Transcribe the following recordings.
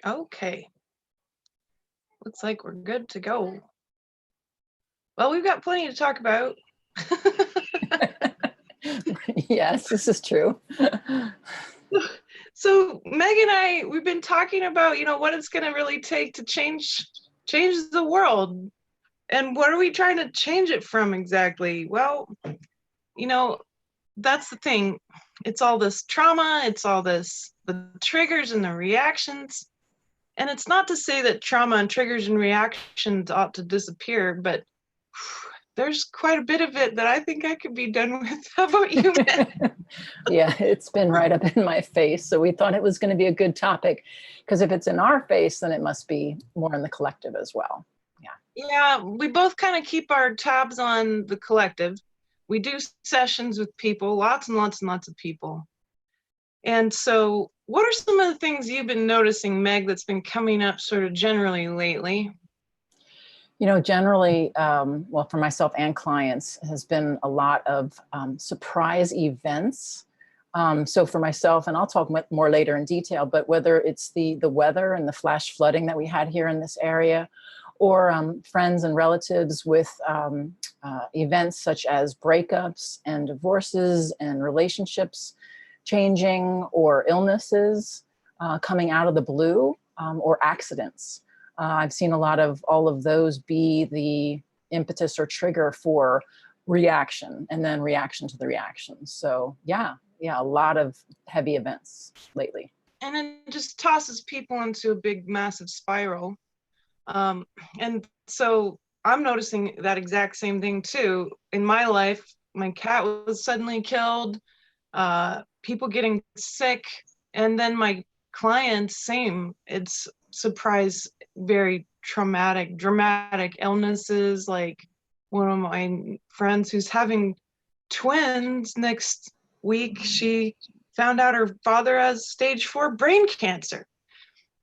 Okay, looks like we're good to go. Well, we've got plenty to talk about. Yes, this is true. So Meg and I, we've been talking about, what it's going to really take to change the world. And what are we trying to change it from exactly? Well, you know, that's the thing. It's all this trauma, it's all this, the triggers and the reactions. And it's not to say that trauma and triggers and reactions ought to disappear, but there's quite a bit of it that I think I could be done with. How about you, Meg? Yeah, it's been right up in my face. So we thought it was going to be a good topic because if it's in our face, then it must be more in the collective as well. Yeah, we both kind of keep our tabs on the collective. We do sessions with people, lots and lots and lots of people. And so, what are some of the things you've been noticing, Meg, that's been coming up sort of generally lately? Generally, well, for myself and clients, has been a lot of surprise events. So for myself, and I'll talk more later in detail, but whether it's the weather and the flash flooding that we had here in this area, or friends and relatives with events such as breakups and divorces and relationships changing, or illnesses coming out of the blue, or accidents. I've seen a lot of all of those be the impetus or trigger for reaction, and then reaction to the reactions. So yeah, a lot of heavy events lately. And it just tosses people into a big, massive spiral. And so I'm noticing that exact same thing too. In my life, my cat was suddenly killed, people getting sick, and then my clients, same. It's surprise, very traumatic, dramatic illnesses. Like one of my friends who's having twins next week, she found out her father has stage 4 brain cancer.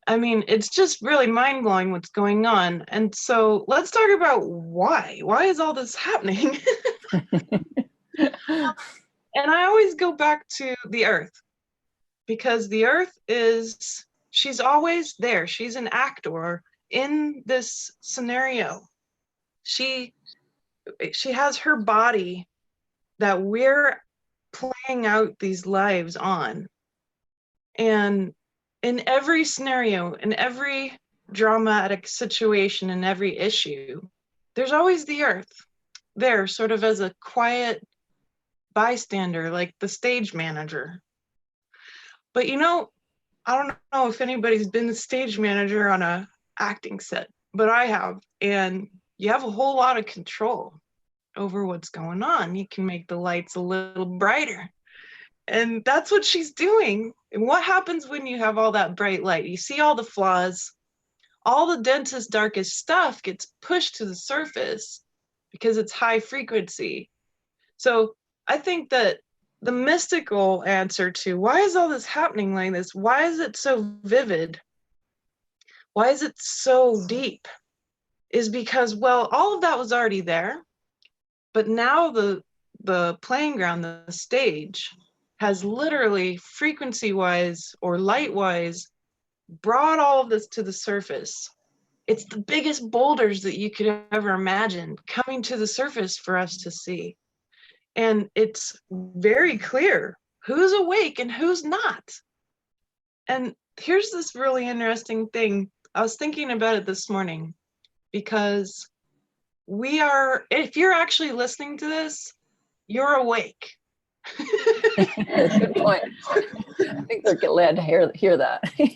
I mean, it's just really mind blowing what's going on. And so let's talk about why. Why is all this happening? And I always go back to the earth, because the earth she's always there. She's an actor in this scenario. She has her body that we're playing out these lives on. And in every scenario, in every dramatic situation, in every issue, there's always the earth there, sort of as a quiet bystander, like the stage manager. But I don't know if anybody's been the stage manager on a acting set, but I have. And you have a whole lot of control over what's going on. You can make the lights a little brighter. And that's what she's doing. And what happens when you have all that bright light? You see all the flaws, all the densest, darkest stuff gets pushed to the surface because it's high frequency. So I think that the mystical answer to why is all this happening like this? Why is it so vivid? Why is it so deep? Is because, well, all of that was already there, but now the playing ground, the stage, has literally frequency-wise or light-wise brought all of this to the surface. It's the biggest boulders that you could ever imagine coming to the surface for us to see. And it's very clear who's awake and who's not. And here's this really interesting thing. I was thinking about it this morning, because if you're actually listening to this, you're awake. Good point. I think they're glad to hear that. Yeah,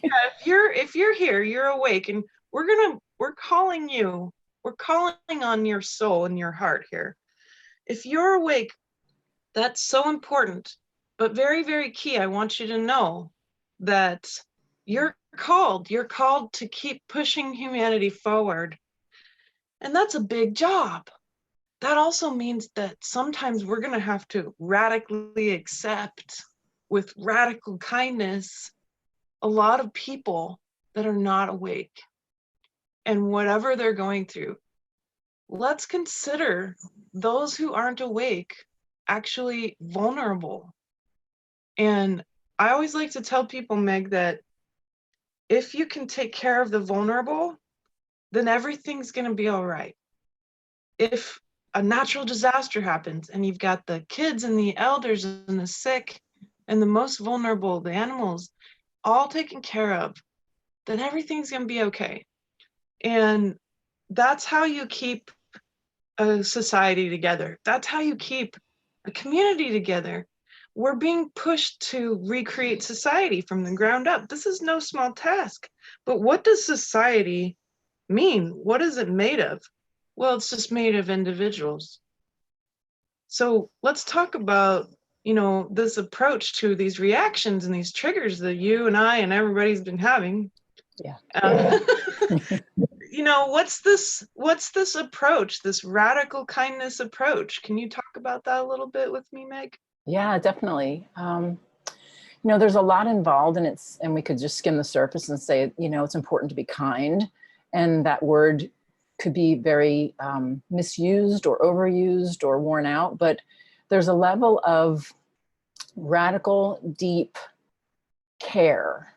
if you're here, you're awake, and we're calling you. We're calling on your soul and your heart here. If you're awake, that's so important, but very, very key. I want you to know that you're called to keep pushing humanity forward. And that's a big job. That also means that sometimes we're going to have to radically accept, with radical kindness, a lot of people that are not awake. And whatever they're going through, let's consider those who aren't awake actually vulnerable. And I always like to tell people, Meg, that if you can take care of the vulnerable, then everything's going to be all right. If a natural disaster happens and you've got the kids and the elders and the sick and the most vulnerable, the animals, all taken care of, then everything's going to be okay. And that's how you keep a society together. That's how you keep a community together. We're being pushed to recreate society from the ground up. This is no small task. But what does society mean? What is it made of? Well, it's just made of individuals. So let's talk about, this approach to these reactions and these triggers that you and I and everybody's been having. Yeah. What's this approach, this radical kindness approach? Can you talk about that a little bit with me, Meg? Yeah, definitely. There's a lot involved, and we could just skim the surface and say, it's important to be kind. And that word could be very misused or overused or worn out, but there's a level of radical, deep care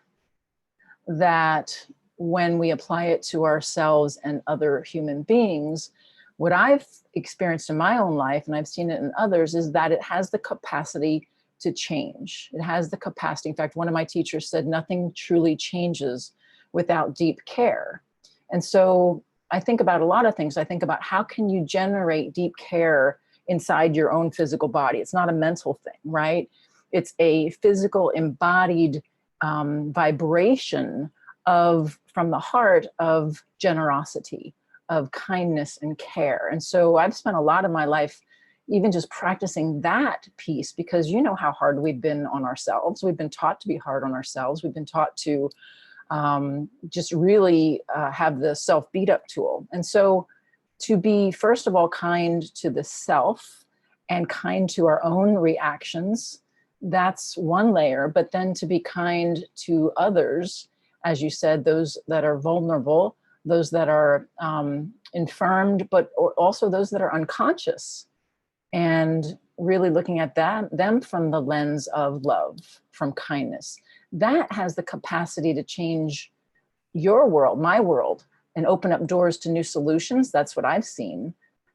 that when we apply it to ourselves and other human beings, what I've experienced in my own life, and I've seen it in others, is that it has the capacity to change. It has the capacity. In fact, one of my teachers said, nothing truly changes without deep care. And so I think about a lot of things. I think about how can you generate deep care inside your own physical body? It's not a mental thing, right? It's a physical embodied vibration from the heart of generosity, of kindness and care. And so I've spent a lot of my life even just practicing that piece, because you know how hard we've been on ourselves. We've been taught to be hard on ourselves. We've been taught to just really have the self beat up tool. And so to be, first of all, kind to the self and kind to our own reactions, that's one layer. But then to be kind to others, as you said, those that are vulnerable, those that are infirmed, but also those that are unconscious, and really looking at them from the lens of love, from kindness. That has the capacity to change your world, my world, and open up doors to new solutions. That's what I've seen.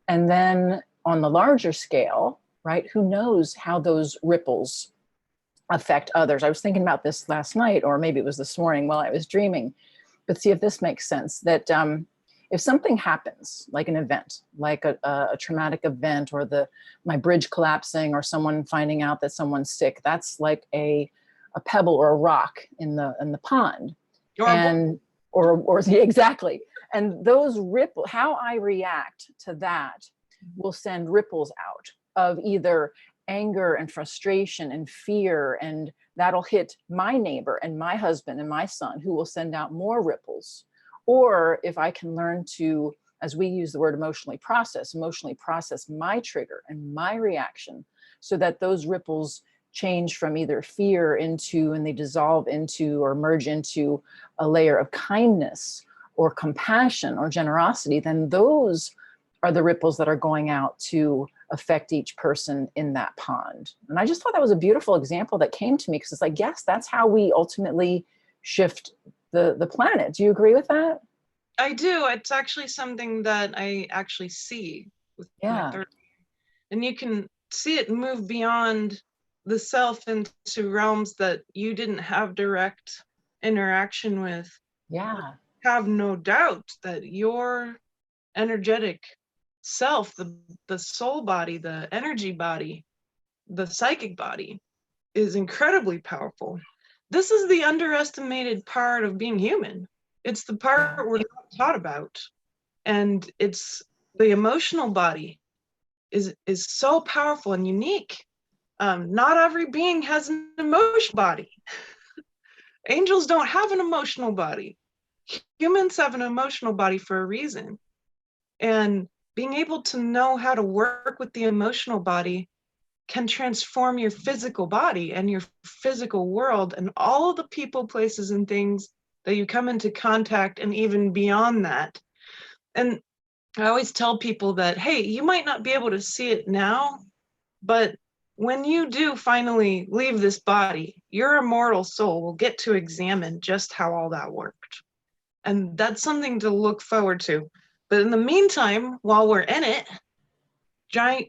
And then on the larger scale, right, who knows how those ripples affect others. I was thinking about this last night, or maybe it was this morning while I was dreaming, but see if this makes sense, that if something happens, like an event, like a traumatic event, or my bridge collapsing, or someone finding out that someone's sick, that's like a pebble or a rock in the pond. Exactly. And those how I react to that will send ripples out of either anger and frustration and fear, and that'll hit my neighbor and my husband and my son, who will send out more ripples. Or if I can learn to, as we use the word emotionally process my trigger and my reaction, so that those ripples change from either fear into, and they dissolve into or merge into a layer of kindness or compassion or generosity, then those are the ripples that are going out to affect each person in that pond. And I just thought that was a beautiful example that came to me, because it's like, yes, that's how we ultimately shift the planet. Do you agree with that? I do. It's actually something that I actually see with my third. And you can see it move beyond the self into realms that you didn't have direct interaction with. Yeah. Have no doubt that your energetic self, the soul body, the energy body, the psychic body, is incredibly powerful. This is the underestimated part of being human. It's the part we're not taught about. And it's the emotional body is so powerful and unique. Not every being has an emotional body. Angels don't have an emotional body. Humans have an emotional body for a reason. And being able to know how to work with the emotional body can transform your physical body and your physical world and all of the people, places, and things that you come into contact, and even beyond that. And I always tell people that, hey, you might not be able to see it now, but when you do finally leave this body, your immortal soul will get to examine just how all that worked. And that's something to look forward to. But in the meantime, while we're in it,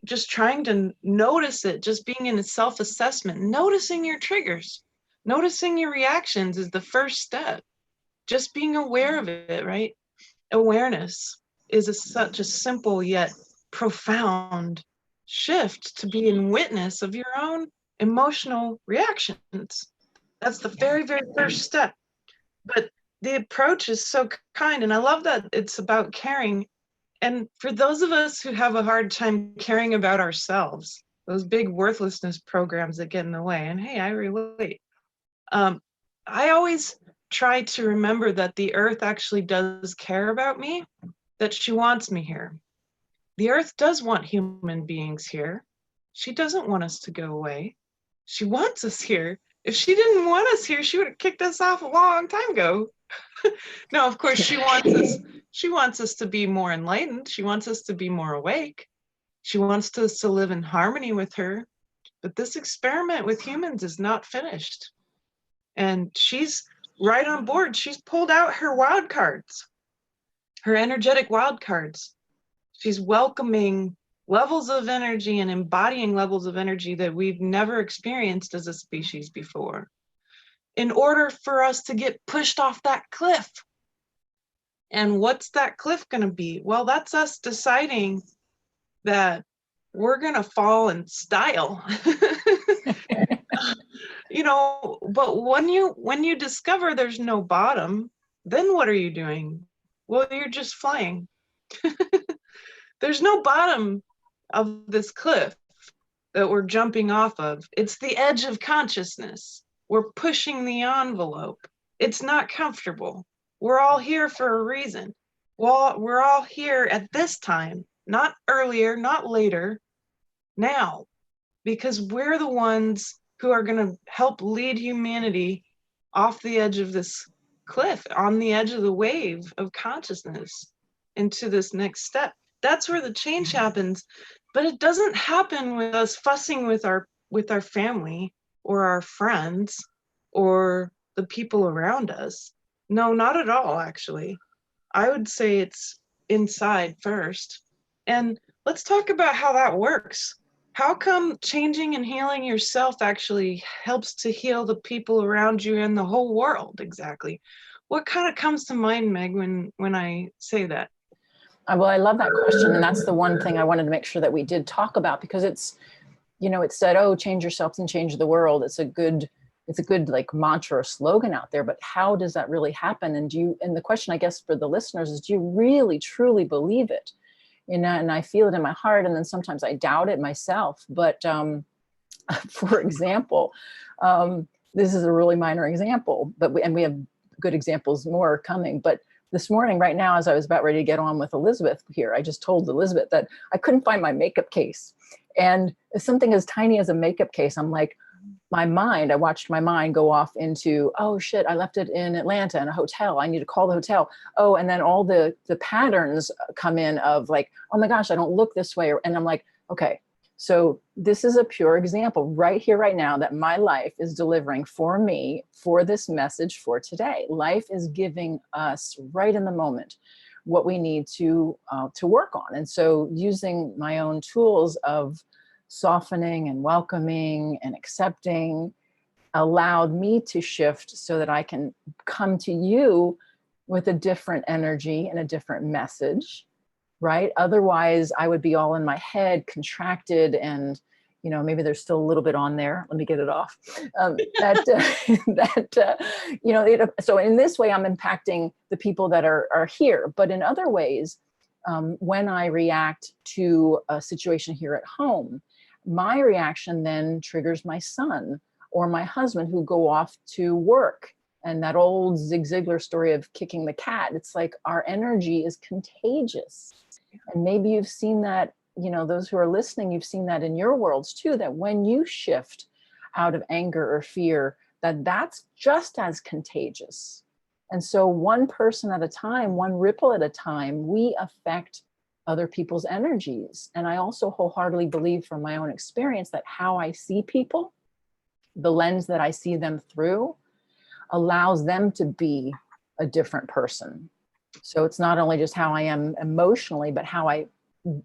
just trying to notice it, just being in a self-assessment, noticing your triggers, noticing your reactions is the first step. Just being aware of it, right? Awareness is such a simple yet profound shift to be in witness of your own emotional reactions. That's the very, very first step. But the approach is so kind, and I love that it's about caring. And for those of us who have a hard time caring about ourselves, those big worthlessness programs that get in the way, and hey, I relate. I always try to remember that the earth actually does care about me, that she wants me here. The earth does want human beings here. She doesn't want us to go away. She wants us here. If she didn't want us here, she would have kicked us off a long time ago. No, of course she wants us. She wants us to be more enlightened. She wants us to be more awake. She wants us to live in harmony with her. But this experiment with humans is not finished. And she's right on board. She's pulled out her wild cards, her energetic wild cards. She's welcoming levels of energy and embodying levels of energy that we've never experienced as a species before, in order for us to get pushed off that cliff. And what's that cliff going to be? Well, that's us deciding that we're going to fall in style. You know, but when you discover there's no bottom, then what are you doing? Well, you're just flying. There's no bottom of this cliff that we're jumping off of. It's the edge of consciousness. We're pushing the envelope. It's not comfortable. We're all here for a reason. Well, we're all here at this time, not earlier, not later, now, because we're the ones who are going to help lead humanity off the edge of this cliff, on the edge of the wave of consciousness into this next step. That's where the change happens. But it doesn't happen with us fussing with our family or our friends or the people around us. No, not at all, actually. I would say it's inside first. And let's talk about how that works. How come changing and healing yourself actually helps to heal the people around you and the whole world exactly? What kind of comes to mind, Meg, when I say that? Well, I love that question. And that's the one thing I wanted to make sure that we did talk about, because it's, you know, it's said, oh, change yourself and change the world. It's a good like mantra or slogan out there, but how does that really happen? And the question, I guess, for the listeners is, do you really, truly believe it? You know, and I feel it in my heart. And then sometimes I doubt it myself. But for example, this is a really minor example, but we have good examples more coming. But this morning, right now, as I was about ready to get on with Elizabeth here, I just told Elizabeth that I couldn't find my makeup case. And something as tiny as a makeup case, I'm like, I watched my mind go off into, oh shit, I left it in Atlanta in a hotel. I need to call the hotel. Oh, and then all the patterns come in of like, oh my gosh, I don't look this way. And I'm like, okay, so this is a pure example right here, right now, that my life is delivering for me, for this message for today. Life is giving us right in the moment what we need to work on. And so using my own tools of softening and welcoming and accepting allowed me to shift so that I can come to you with a different energy and a different message, right? Otherwise, I would be all in my head, contracted, and you know, maybe there's still a little bit on there. Let me get it off. You know, so in this way, I'm impacting the people that are here. But in other ways, when I react to a situation here at home, my reaction then triggers my son or my husband, who go off to work. And that old Zig Ziglar story of kicking the cat, it's like our energy is contagious. And maybe you've seen that, you know, those who are listening, you've seen that in your worlds too, that when you shift out of anger or fear, that's just as contagious. And so one person at a time, one ripple at a time, we affect other people's energies. And I also wholeheartedly believe from my own experience that how I see people, the lens that I see them through, allows them to be a different person. So it's not only just how I am emotionally, but how I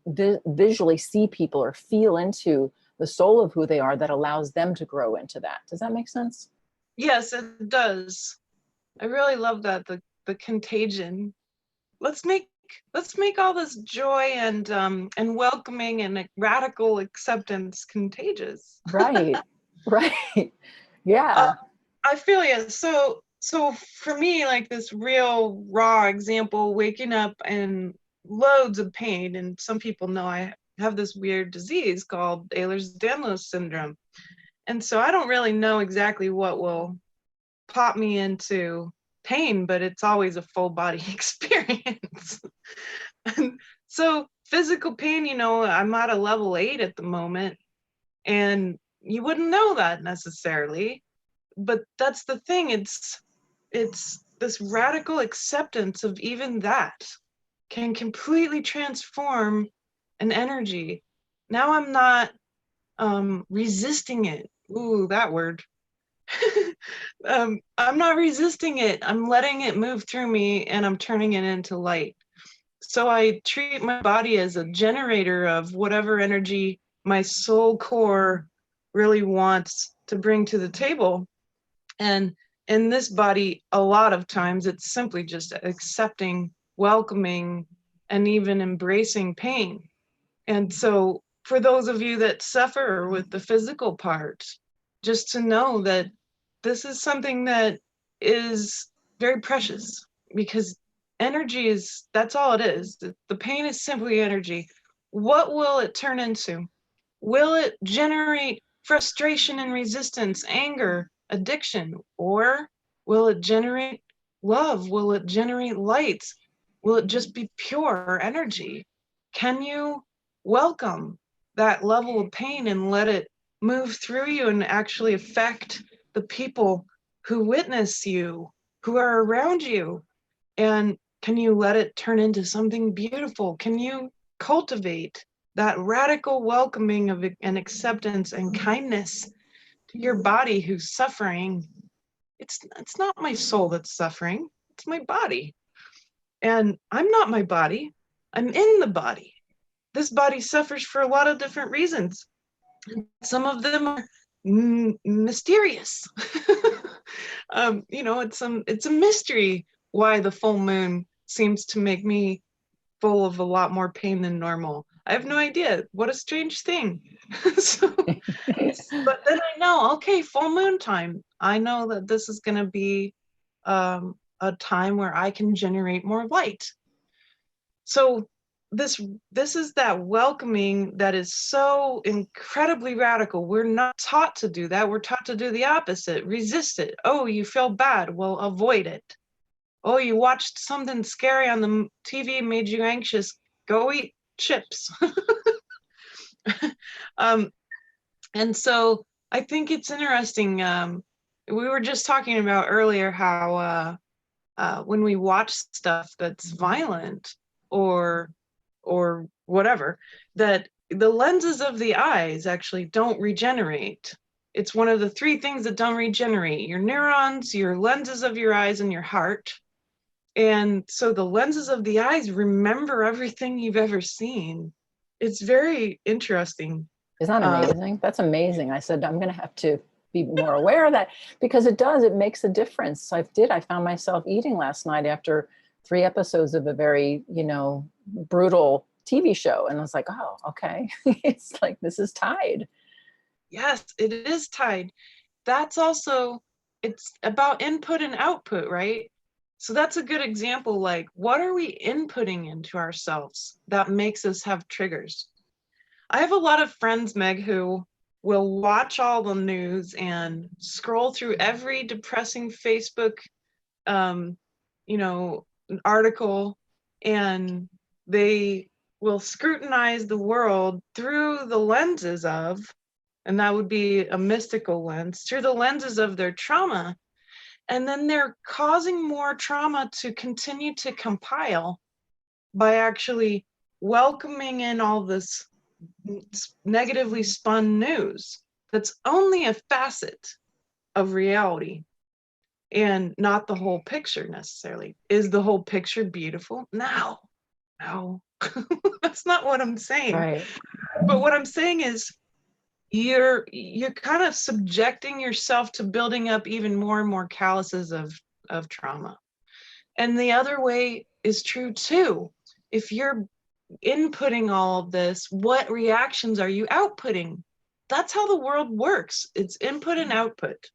visually see people or feel into the soul of who they are, that allows them to grow into that. Does that make sense? Yes, it does. I really love that, the contagion. Let's make all this joy and welcoming and radical acceptance contagious. Right. Right. Yeah. I feel you. So for me, like this real raw example, waking up in loads of pain, and some people know I have this weird disease called Ehlers-Danlos syndrome. And so I don't really know exactly what will pop me into pain, but it's always a full body experience. And so physical pain, I'm at a level 8 at the moment, and you wouldn't know that necessarily, but that's the thing. It's this radical acceptance of even that can completely transform an energy. Now I'm not resisting it. Ooh, that word. I'm not resisting it. I'm letting it move through me, and I'm turning it into light. So I treat my body as a generator of whatever energy my soul core really wants to bring to the table. And in this body, a lot of times it's simply just accepting, welcoming, and even embracing pain. And so for those of you that suffer with the physical part, just to know that this is something that is very precious, because energy is, that's all it is. The pain is simply energy. What will it turn into? Will it generate frustration and resistance, anger, addiction? Or will it generate love? Will it generate light? Will it just be pure energy? Can you welcome that level of pain and let it move through you and actually affect the people who witness you, who are around you? And can you let it turn into something beautiful? Can you cultivate that radical welcoming of and acceptance and kindness to your body who's suffering? It's not my soul that's suffering, it's my body. And I'm not my body, I'm in the body. This body suffers for a lot of different reasons. Some of them are mysterious. It's a mystery why the full moon seems to make me full of a lot more pain than normal. I have no idea. What a strange thing. So, but then I know, okay, full moon time. I know that this is going to be a time where I can generate more light. So this is that welcoming that is so incredibly radical. We're not taught to do that. We're taught to do the opposite, resist it. Oh, you feel bad. Well, avoid it. Oh, you watched something scary on the TV, made you anxious. Go eat chips. um, and so I think it's interesting. We were just talking about earlier how when we watch stuff that's violent or whatever, that the lenses of the eyes actually don't regenerate. It's one of the 3 things that don't regenerate: your neurons, your lenses of your eyes, and your heart. And so the lenses of the eyes remember everything you've ever seen. It's very interesting. Isn't that amazing? That's amazing. I said, I'm going to have to be more aware of that, because it makes a difference. I found myself eating last night after 3 episodes of a very, brutal TV show. And I was like, oh, okay. It's like, this is tied. Yes, it is tied. That's also, it's about input and output, right? So that's a good example. Like, what are we inputting into ourselves that makes us have triggers? I have a lot of friends, Meg, who will watch all the news and scroll through every depressing Facebook, um, article, and they will scrutinize the world through the lenses of, and that would be a mystical lens, through the lenses of their trauma. And then they're causing more trauma to continue to compile by actually welcoming in all this negatively spun news that's only a facet of reality and not the whole picture necessarily. Is the whole picture beautiful? No, no, that's not what I'm saying. Right. But what I'm saying is you're kind of subjecting yourself to building up even more and more calluses of trauma. And the other way is true too. If you're inputting all of this, what reactions are you outputting? That's how the world works. It's input and output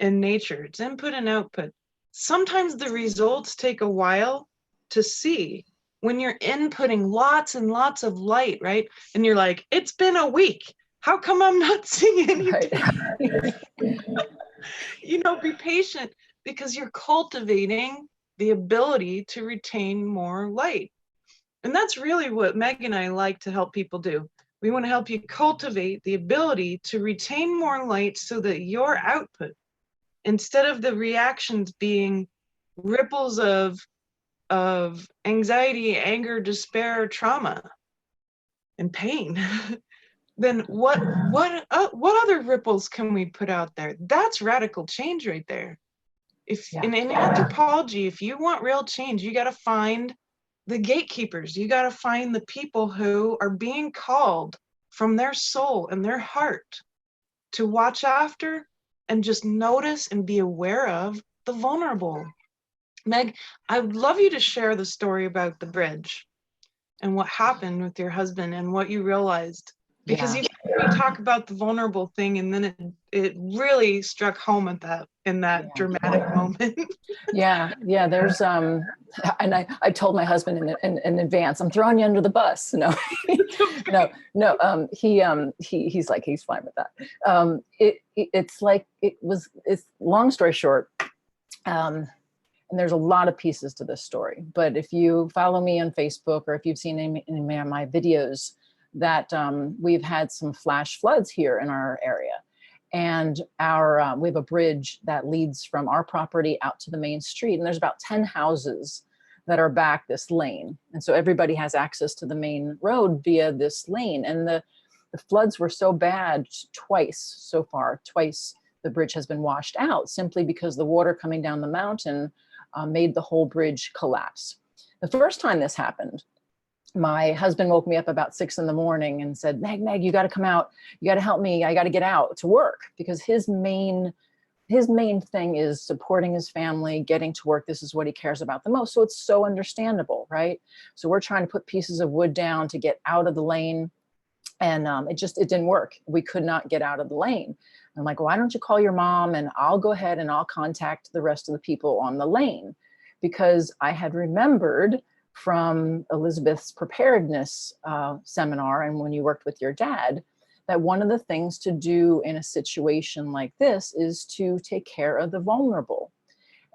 in nature. It's input and output. Sometimes the results take a while to see when you're inputting lots and lots of light, right? And you're like, it's been a week. How come I'm not seeing anything? Right. You know, be patient because you're cultivating the ability to retain more light. And that's really what Meg and I like to help people do. We want to help you cultivate the ability to retain more light so that your output, instead of the reactions being ripples of anxiety, anger, despair, trauma, and pain, then what other ripples can we put out there? That's radical change right there. If Yeah. in anthropology, if you want real change, you got to find the gatekeepers. You got to find the people who are being called from their soul and their heart to watch after and just notice and be aware of the vulnerable. Meg, I would love you to share the story about the bridge and what happened with your husband and what you realized. Because Yeah. you talk about the vulnerable thing, and then it really struck home at that in that Yeah. dramatic moment. Yeah, there's and I told my husband in advance, I'm throwing you under the bus. No, no, he's like, he's fine with that. It's long story short, and there's a lot of pieces to this story, but if you follow me on Facebook or if you've seen any of my videos, that we've had some flash floods here in our area. And we have a bridge that leads from our property out to the main street. And there's about 10 houses that are back this lane. And so everybody has access to the main road via this lane. And the floods were so bad twice so far. Twice the bridge has been washed out simply because the water coming down the mountain made the whole bridge collapse. The first time this happened, my husband woke me up about 6 a.m. and said, Meg, you got to come out. You got to help me. I got to get out to work, because his main thing is supporting his family, getting to work. This is what he cares about the most. So it's so understandable, right? So we're trying to put pieces of wood down to get out of the lane. And it didn't work. We could not get out of the lane. I'm like, why don't you call your mom and I'll go ahead and I'll contact the rest of the people on the lane, because I had remembered from Elizabeth's preparedness seminar and when you worked with your dad, that one of the things to do in a situation like this is to take care of the vulnerable.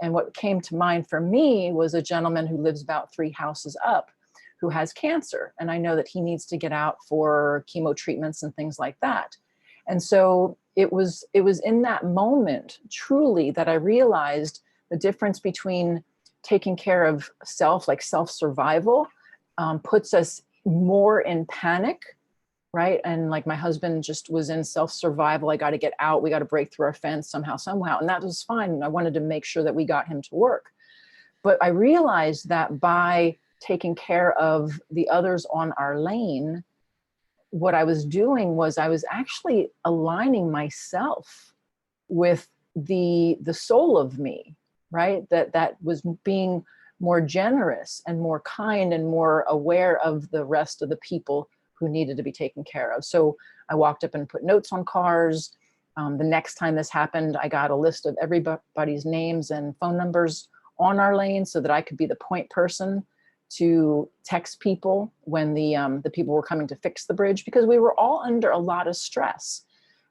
And what came to mind for me was a gentleman who lives about 3 houses up who has cancer. And I know that he needs to get out for chemo treatments and things like that. And so it was in that moment truly that I realized the difference between taking care of self, like self-survival, puts us more in panic, right? And like my husband just was in self-survival. I got to get out. We got to break through our fence somehow. And that was fine. And I wanted to make sure that we got him to work. But I realized that by taking care of the others on our lane, what I was doing was I was actually aligning myself with the soul of me, right? That was being more generous and more kind and more aware of the rest of the people who needed to be taken care of. So I walked up and put notes on cars. The next time this happened, I got a list of everybody's names and phone numbers on our lane so that I could be the point person to text people when the people were coming to fix the bridge, because we were all under a lot of stress.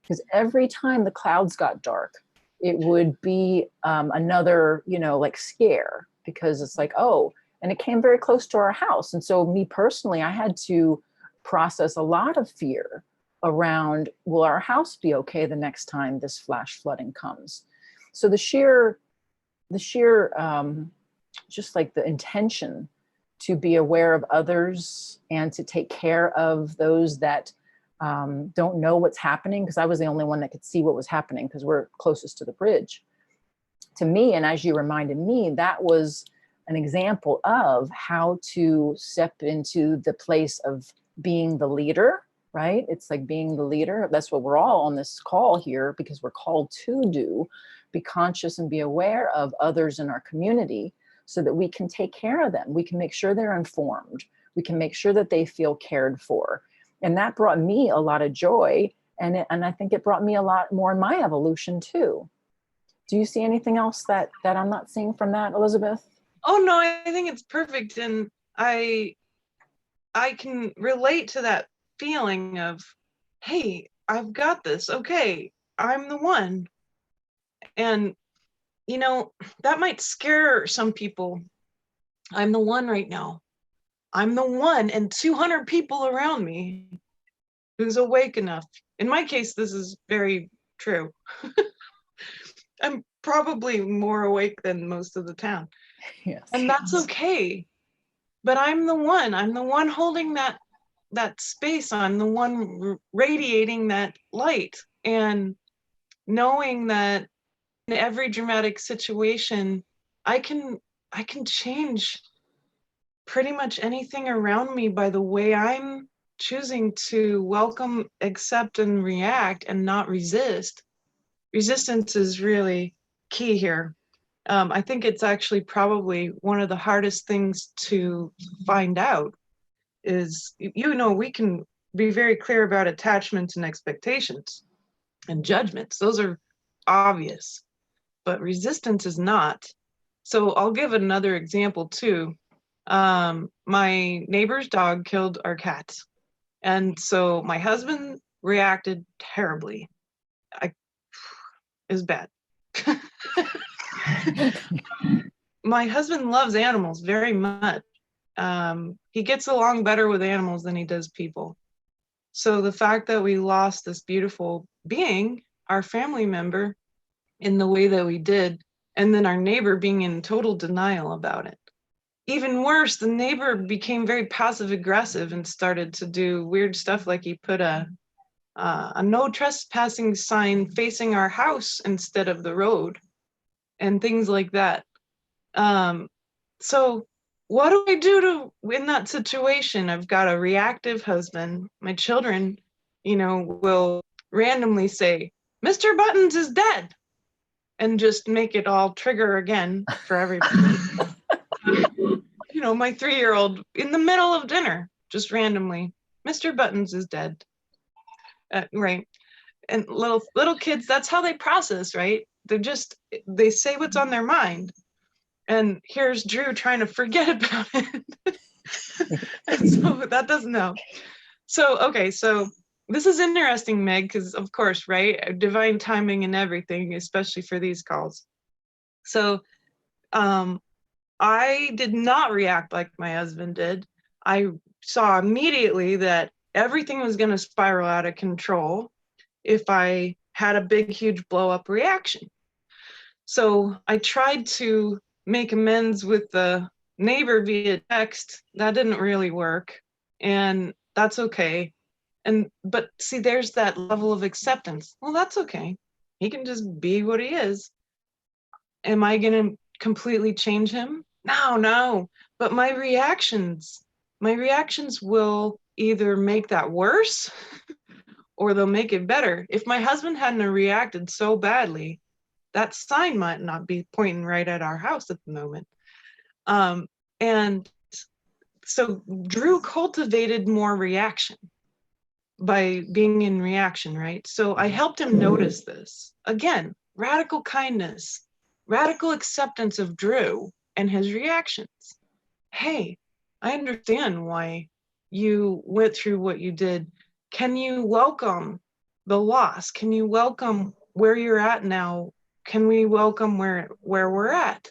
Because every time the clouds got dark, it would be another, like scare, because it's like, oh, and it came very close to our house. And so me personally, I had to process a lot of fear around, will our house be okay the next time this flash flooding comes? So the sheer just like the intention to be aware of others and to take care of those that don't know what's happening, because I was the only one that could see what was happening because we're closest to the bridge. To me, and as you reminded me, that was an example of how to step into the place of being the leader, right? It's like being the leader. That's what we're all on this call here, because we're called to do, be conscious and be aware of others in our community so that we can take care of them. We can make sure they're informed. We can make sure that they feel cared for. And that brought me a lot of joy. And I think it brought me a lot more in my evolution too. Do you see anything else that I'm not seeing from that, Elizabeth? Oh no, I think it's perfect. And I can relate to that feeling of, hey, I've got this. Okay, I'm the one. And, you know, that might scare some people. I'm the one right now. I'm the one, and 200 people around me who's awake enough. In my case, this is very true. I'm probably more awake than most of the town. Yes. And that's okay. But I'm the one holding that space. I'm the one radiating that light, and knowing that in every dramatic situation, I can change pretty much anything around me by the way I'm choosing to welcome, accept, and react, and not resist. Resistance is really key here. I think it's actually probably one of the hardest things to find out is, you know, we can be very clear about attachments and expectations and judgments. Those are obvious, but resistance is not. So I'll give another example too. My neighbor's dog killed our cats. And so my husband reacted terribly. It was bad. My husband loves animals very much. He gets along better with animals than he does people. So the fact that we lost this beautiful being, our family member, in the way that we did, and then our neighbor being in total denial about it. Even worse, the neighbor became very passive aggressive and started to do weird stuff, like he put a no trespassing sign facing our house instead of the road, and things like that. So what do I do to in that situation? I've got a reactive husband. My children, you know, will randomly say, "Mr. Buttons is dead," and just make it all trigger again for everybody. You know, my 3-year-old in the middle of dinner, just randomly, "Mr. Buttons is dead." Right. And little kids, that's how they process, right? They say what's on their mind. And here's Drew trying to forget about it. And so that doesn't help. So, okay, so this is interesting, Meg, because of course, right? Divine timing and everything, especially for these calls. So I did not react like my husband did. I saw immediately that everything was going to spiral out of control if I had a big, huge blow up reaction. So I tried to make amends with the neighbor via text. That didn't really work, and that's okay. But see, there's that level of acceptance. Well, that's okay. He can just be what he is. Am I going to completely change him? No. But my reactions will either make that worse or they'll make it better. If my husband hadn't reacted so badly, that sign might not be pointing right at our house at the moment. And so Drew cultivated more reaction by being in reaction, right? So I helped him notice this. Again, radical kindness, radical acceptance of Drew and his reactions. Hey, I understand why you went through what you did. Can you welcome the loss? Can you welcome where you're at now? Can we welcome where we're at?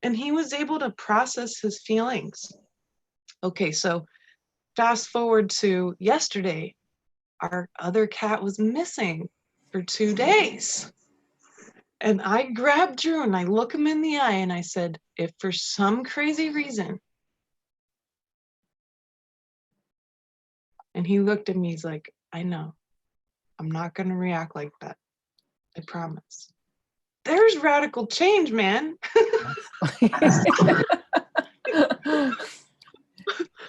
And he was able to process his feelings. Okay, so fast forward to yesterday. Our other cat was missing for 2 days. And I grabbed Drew and I look him in the eye and I said, if for some crazy reason And he looked at me, he's like, I know, I'm not going to react like that. I promise. There's radical change, man.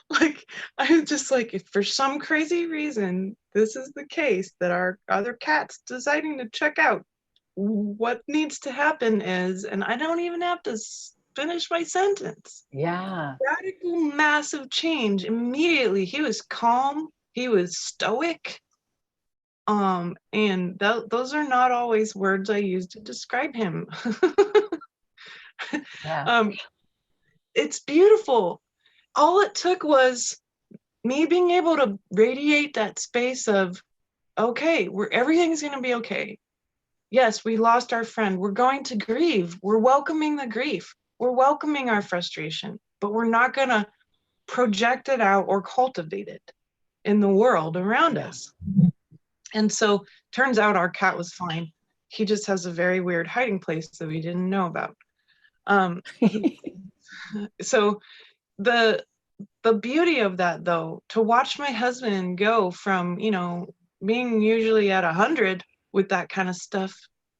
Like, I was just like, if for some crazy reason this is the case that our other cat's deciding to check out, what needs to happen is, and I don't even have to finish my sentence. Yeah. Radical, massive change immediately. He was calm. He was stoic. And those are not always words I use to describe him. Yeah. It's beautiful. All it took was me being able to radiate that space of, okay, everything's going to be okay. Yes, we lost our friend. We're going to grieve. We're welcoming the grief. We're welcoming our frustration, but we're not going to project it out or cultivate it in the world around us. And so turns out our cat was fine. He just has a very weird hiding place that we didn't know about. So the beauty of that, though, to watch my husband go from, being usually at 100 with that kind of stuff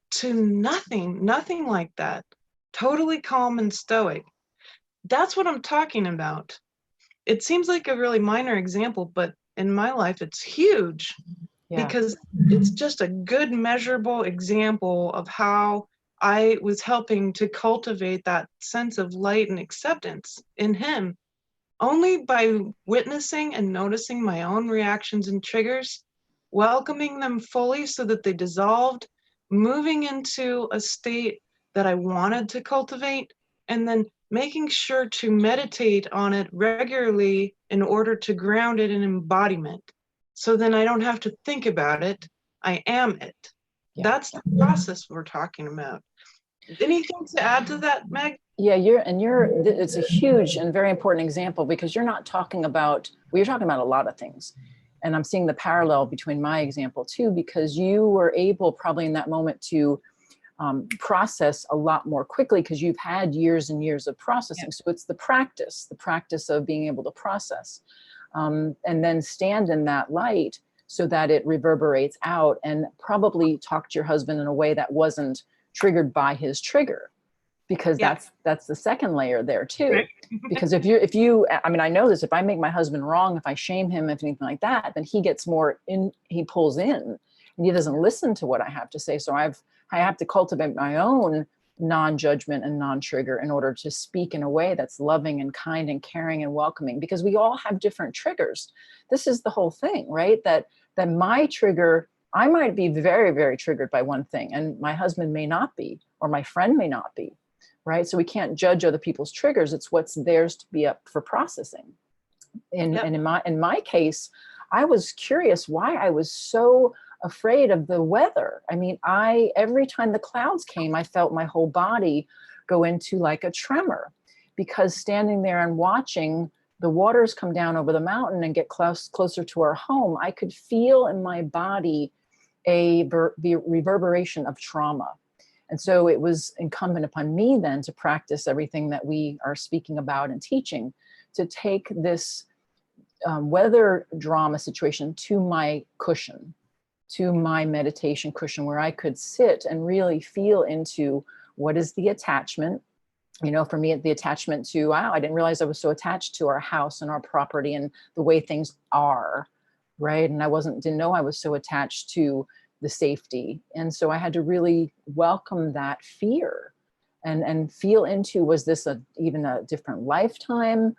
to nothing like that, totally calm and stoic. That's what I'm talking about. It seems like a really minor example, but in my life, it's huge. Yeah. Because it's just a good measurable example of how I was helping to cultivate that sense of light and acceptance in him. Only by witnessing and noticing my own reactions and triggers, welcoming them fully so that they dissolved, moving into a state that I wanted to cultivate, and then making sure to meditate on it regularly in order to ground it in embodiment. So then I don't have to think about it, I am it. Yeah. That's the process we're talking about. Anything to add to that, Meg? Yeah, it's a huge and very important example, because you're not talking about, well, you're talking about a lot of things. And I'm seeing the parallel between my example too, because you were able probably in that moment to process a lot more quickly because you've had years and years of processing. Yeah. So it's the practice of being able to process, and then stand in that light so that it reverberates out, and probably talk to your husband in a way that wasn't triggered by his trigger. Because that's the second layer there too. Right. Because if you, I mean, I know this, if I make my husband wrong, if I shame him, if anything like that, then he gets more in, he pulls in and he doesn't listen to what I have to say. So I have to cultivate my own non-judgment and non-trigger in order to speak in a way that's loving and kind and caring and welcoming, because we all have different triggers. This is the whole thing, right? That my trigger, I might be very, very triggered by one thing and my husband may not be, or my friend may not be. Right? So we can't judge other people's triggers. It's what's theirs to be up for processing. And in my case, I was curious why I was so afraid of the weather. I mean, every time the clouds came, I felt my whole body go into like a tremor, because standing there and watching the waters come down over the mountain and get closer to our home, I could feel in my body the reverberation of trauma. And so it was incumbent upon me then to practice everything that we are speaking about and teaching, to take this weather drama situation to my cushion, to my meditation cushion, where I could sit and really feel into what is the attachment. You know, for me, the attachment to, wow, I didn't realize I was so attached to our house and our property and the way things are, right? And I didn't know I was so attached to the safety. And so I had to really welcome that fear and feel into, was this even a different lifetime?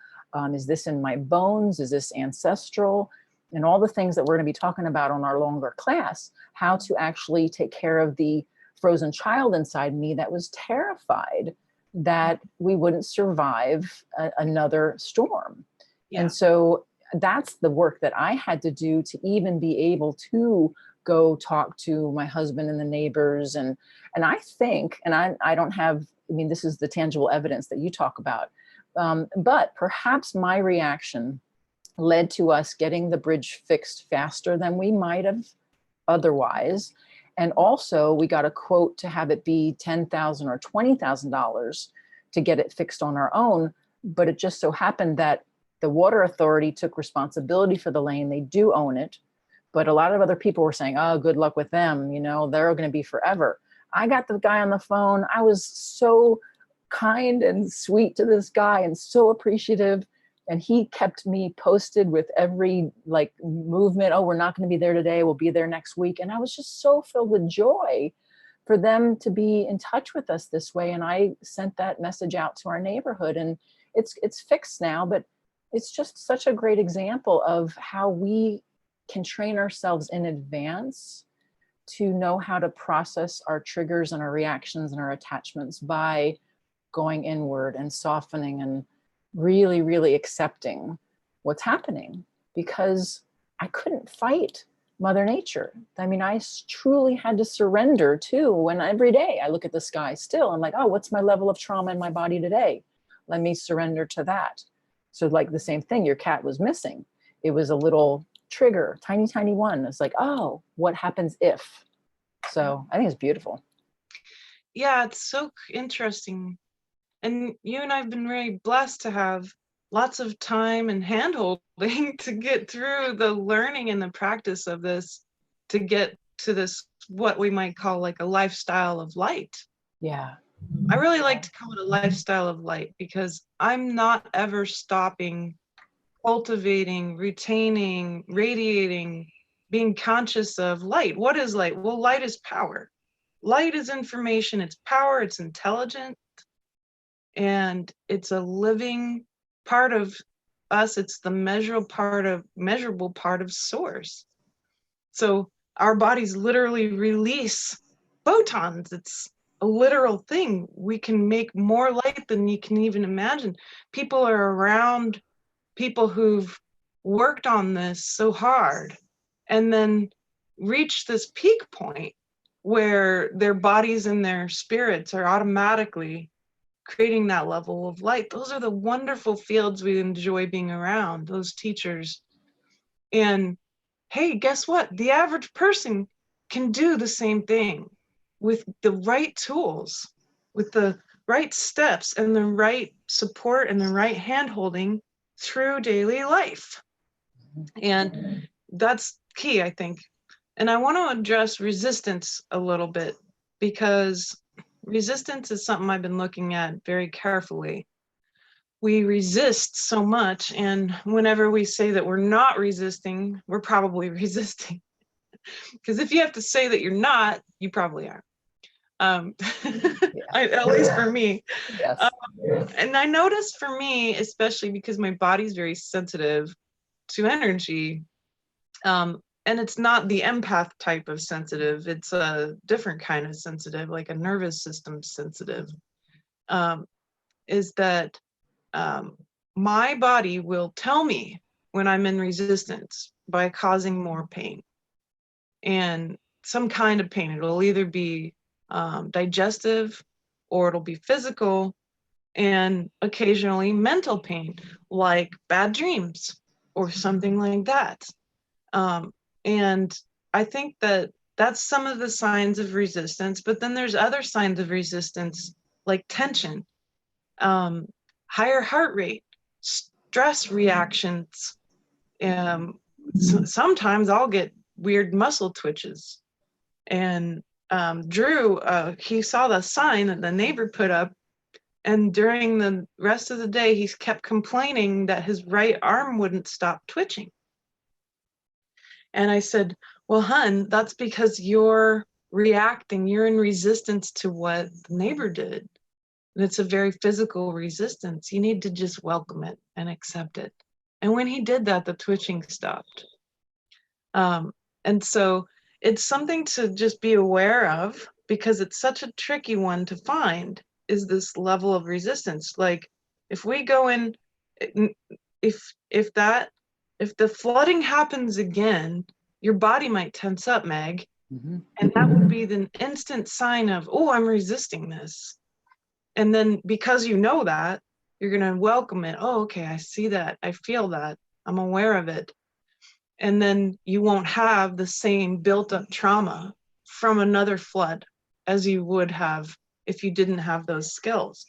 Is this in my bones? Is this ancestral? And all the things that we're going to be talking about on our longer class, how to actually take care of the frozen child inside me that was terrified that we wouldn't survive another storm. Yeah. And so that's the work that I had to do to even be able to go talk to my husband and the neighbors. And I think, and I don't have, I mean, this is the tangible evidence that you talk about, but perhaps my reaction led to us getting the bridge fixed faster than we might have otherwise. And also we got a quote to have it be $10,000 or $20,000 to get it fixed on our own. But it just so happened that The water authority took responsibility for the lane. They do own it. But a lot of other people were saying, oh, good luck with them. You know, they're going to be forever. I got the guy on the phone. I was so kind and sweet to this guy and so appreciative. And he kept me posted with every like movement. Oh, we're not going to be there today. We'll be there next week. And I was just so filled with joy for them to be in touch with us this way. And I sent that message out to our neighborhood, and it's fixed now, but it's just such a great example of how we can train ourselves in advance to know how to process our triggers and our reactions and our attachments by going inward and softening and really, really accepting what's happening, because I couldn't fight Mother Nature. I mean, I truly had to surrender too. When every day I look at the sky still, I'm like, oh, what's my level of trauma in my body today? Let me surrender to that. So like the same thing, your cat was missing. It was a little trigger, tiny, tiny one. It's like, oh, what happens if? So I think it's beautiful. Yeah, it's so interesting. And you and I have been very blessed to have lots of time and hand-holding to get through the learning and the practice of this, to get to this, what we might call like a lifestyle of light. Yeah. I really like to call it a lifestyle of light, because I'm not ever stopping cultivating, retaining, radiating, being conscious of light. What is light? Well, light is power. Light is information, it's power, it's intelligent, and it's a living part of us. It's the measurable part of source. So our bodies literally release photons. It's a literal thing. We can make more light than you can even imagine. People are around people who've worked on this so hard and then reach this peak point where their bodies and their spirits are automatically creating that level of light. Those are the wonderful fields we enjoy being around, those teachers. And hey, guess what? The average person can do the same thing with the right tools, with the right steps and the right support and the right hand-holding through daily life. And that's key, I think. And I want to address resistance a little bit, because resistance is something I've been looking at very carefully. We resist so much, and whenever we say that we're not resisting, we're probably resisting. Because if you have to say that you're not, you probably are. At least for me. Yes. And I noticed for me, especially because my body's very sensitive to energy, and it's not the empath type of sensitive, it's a different kind of sensitive, like a nervous system sensitive, is that my body will tell me when I'm in resistance by causing more pain, and some kind of pain. It'll either be digestive, or it'll be physical, and occasionally mental pain, like bad dreams or something like that. And I think that that's some of the signs of resistance, but then there's other signs of resistance, like tension, higher heart rate, stress reactions. Sometimes I'll get weird muscle twitches. And Drew, he saw the sign that the neighbor put up, and during the rest of the day, he kept complaining that his right arm wouldn't stop twitching. And I said, well, hun, that's because you're reacting. You're in resistance to what the neighbor did. And it's a very physical resistance. You need to just welcome it and accept it. And when he did that, the twitching stopped. And so it's something to just be aware of, because it's such a tricky one to find, is this level of resistance. Like if we go in, if the flooding happens again, your body might tense up, Meg. Mm-hmm. And that would be the instant sign of, oh, I'm resisting this. And then because you know that, you're going to welcome it. Oh, okay, I see that. I feel that. I'm aware of it. And then you won't have the same built up trauma from another flood as you would have if you didn't have those skills.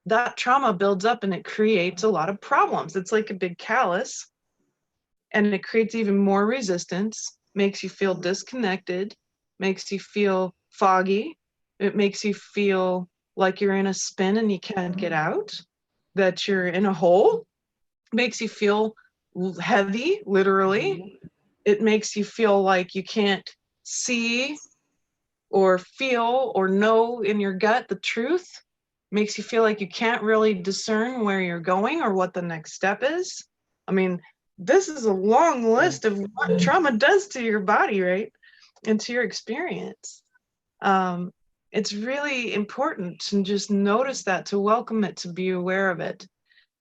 that trauma builds up and it creates a lot of problems. It's like a big callus, and it creates even more resistance, makes you feel disconnected, makes you feel foggy. It makes you feel like you're in a spin and you can't get out, that you're in a hole. It makes you feel heavy, literally. It makes you feel like you can't see or feel or know in your gut the truth. Makes you feel like you can't really discern where you're going or what the next step is. I mean, this is a long list of what trauma does to your body, right? And to your experience. Um, it's really important to just notice that, to welcome it, to be aware of it,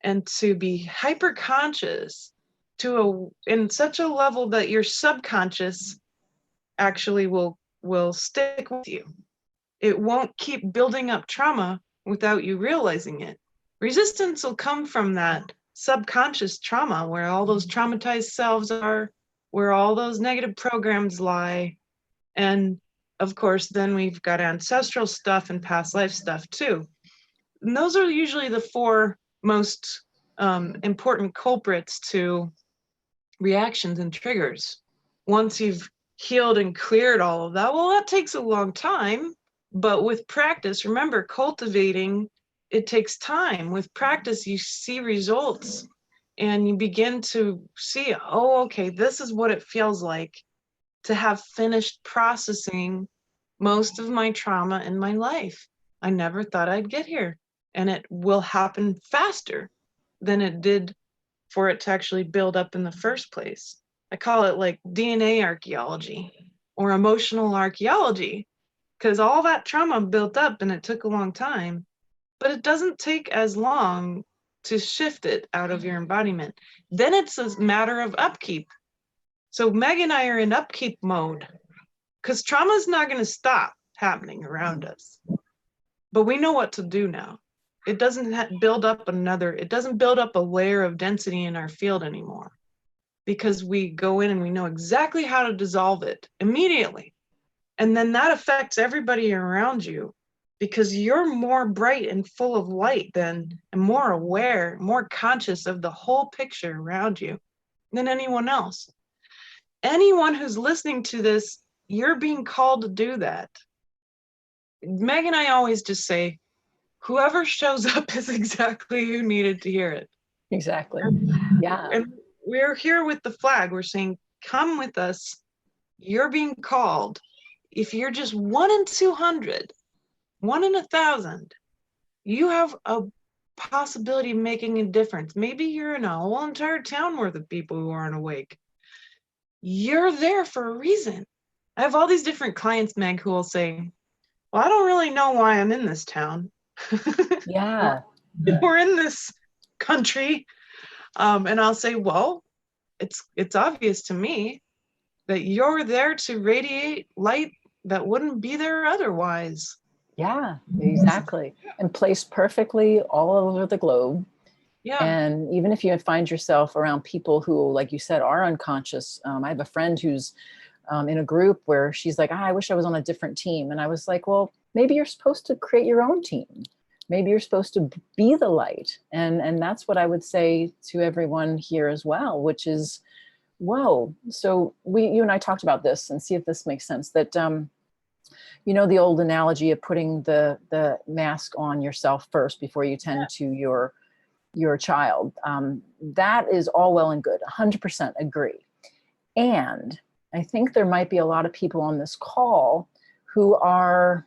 and to be hyper conscious in such a level that your subconscious actually will stick with you. It won't keep building up trauma without you realizing it. Resistance will come from that subconscious trauma where all those traumatized selves are, where all those negative programs lie. And of course, then we've got ancestral stuff and past life stuff too. And those are usually the four most important culprits to reactions and triggers. Once you've healed and cleared all of that, well, that takes a long time. But with practice, remember, cultivating, it takes time. With practice, you see results and you begin to see, oh, okay, this is what it feels like to have finished processing most of my trauma in my life. I never thought I'd get here. And it will happen faster than it did for it to actually build up in the first place. I call it like DNA archaeology or emotional archaeology, because all that trauma built up and it took a long time, but it doesn't take as long to shift it out of your embodiment. Then it's a matter of upkeep. So Meg and I are in upkeep mode because trauma is not going to stop happening around us, but we know what to do now. It doesn't build up a layer of density in our field anymore, because we go in and we know exactly how to dissolve it immediately. And then that affects everybody around you because you're more bright and full of light and more aware, more conscious of the whole picture around you than anyone else. Anyone who's listening to this, you're being called to do that. Meg and I always just say, whoever shows up is exactly who needed to hear it. Exactly. Yeah. And we're here with the flag. We're saying, come with us. You're being called. If you're just 1 in 200, 1 in 1,000, you have a possibility of making a difference. Maybe you're in a whole entire town worth of people who aren't awake. You're there for a reason. I have all these different clients, Meg, who will say, well, I don't really know why I'm in this town. Yeah. We're in this country. And I'll say, well, it's obvious to me that you're there to radiate light that wouldn't be there otherwise. Yeah, exactly. And placed perfectly all over the globe. Yeah. And even if you find yourself around people who, like you said, are unconscious. I have a friend who's in a group where she's like, I wish I was on a different team. And I was like, well, maybe you're supposed to create your own team. Maybe you're supposed to be the light. And that's what I would say to everyone here as well, which is, whoa. So you and I talked about this, and see if this makes sense, that, the old analogy of putting the mask on yourself first before you tend to your child. That is all well and good. 100% agree. And I think there might be a lot of people on this call who are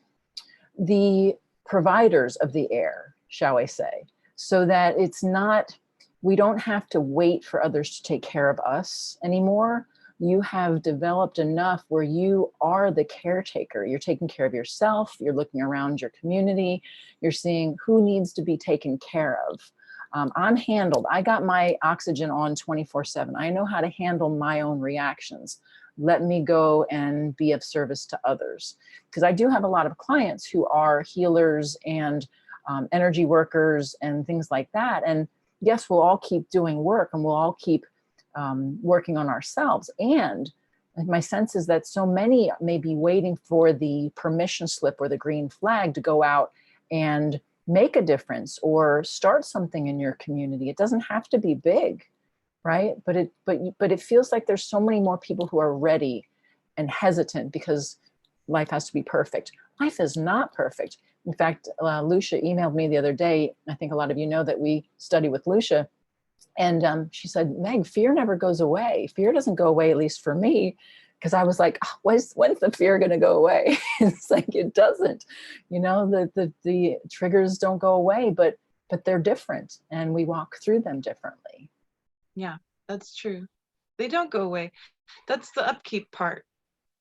the providers of the air, shall I say, so that we don't have to wait for others to take care of us anymore. You have developed enough where you are the caretaker. You're taking care of yourself. You're looking around your community. You're seeing who needs to be taken care of. I'm handled. I got my oxygen on 24/7. I know how to handle my own reactions. Let me go and be of service to others. Because I do have a lot of clients who are healers and energy workers and things like that. And yes, we'll all keep doing work, and we'll all keep working on ourselves. And my sense is that so many may be waiting for the permission slip or the green flag to go out and make a difference or start something in your community. It doesn't have to be big, right? But it feels like there's so many more people who are ready and hesitant because life has to be perfect. Life is not perfect. In fact, Lucia emailed me the other day. I think a lot of you know that we study with Lucia. And she said, Meg, fear never goes away. Fear doesn't go away, at least for me. Because I was like, oh, when's the fear going to go away? It's like, it doesn't. You know, the triggers don't go away, but they're different and we walk through them differently. Yeah, that's true. They don't go away. That's the upkeep part.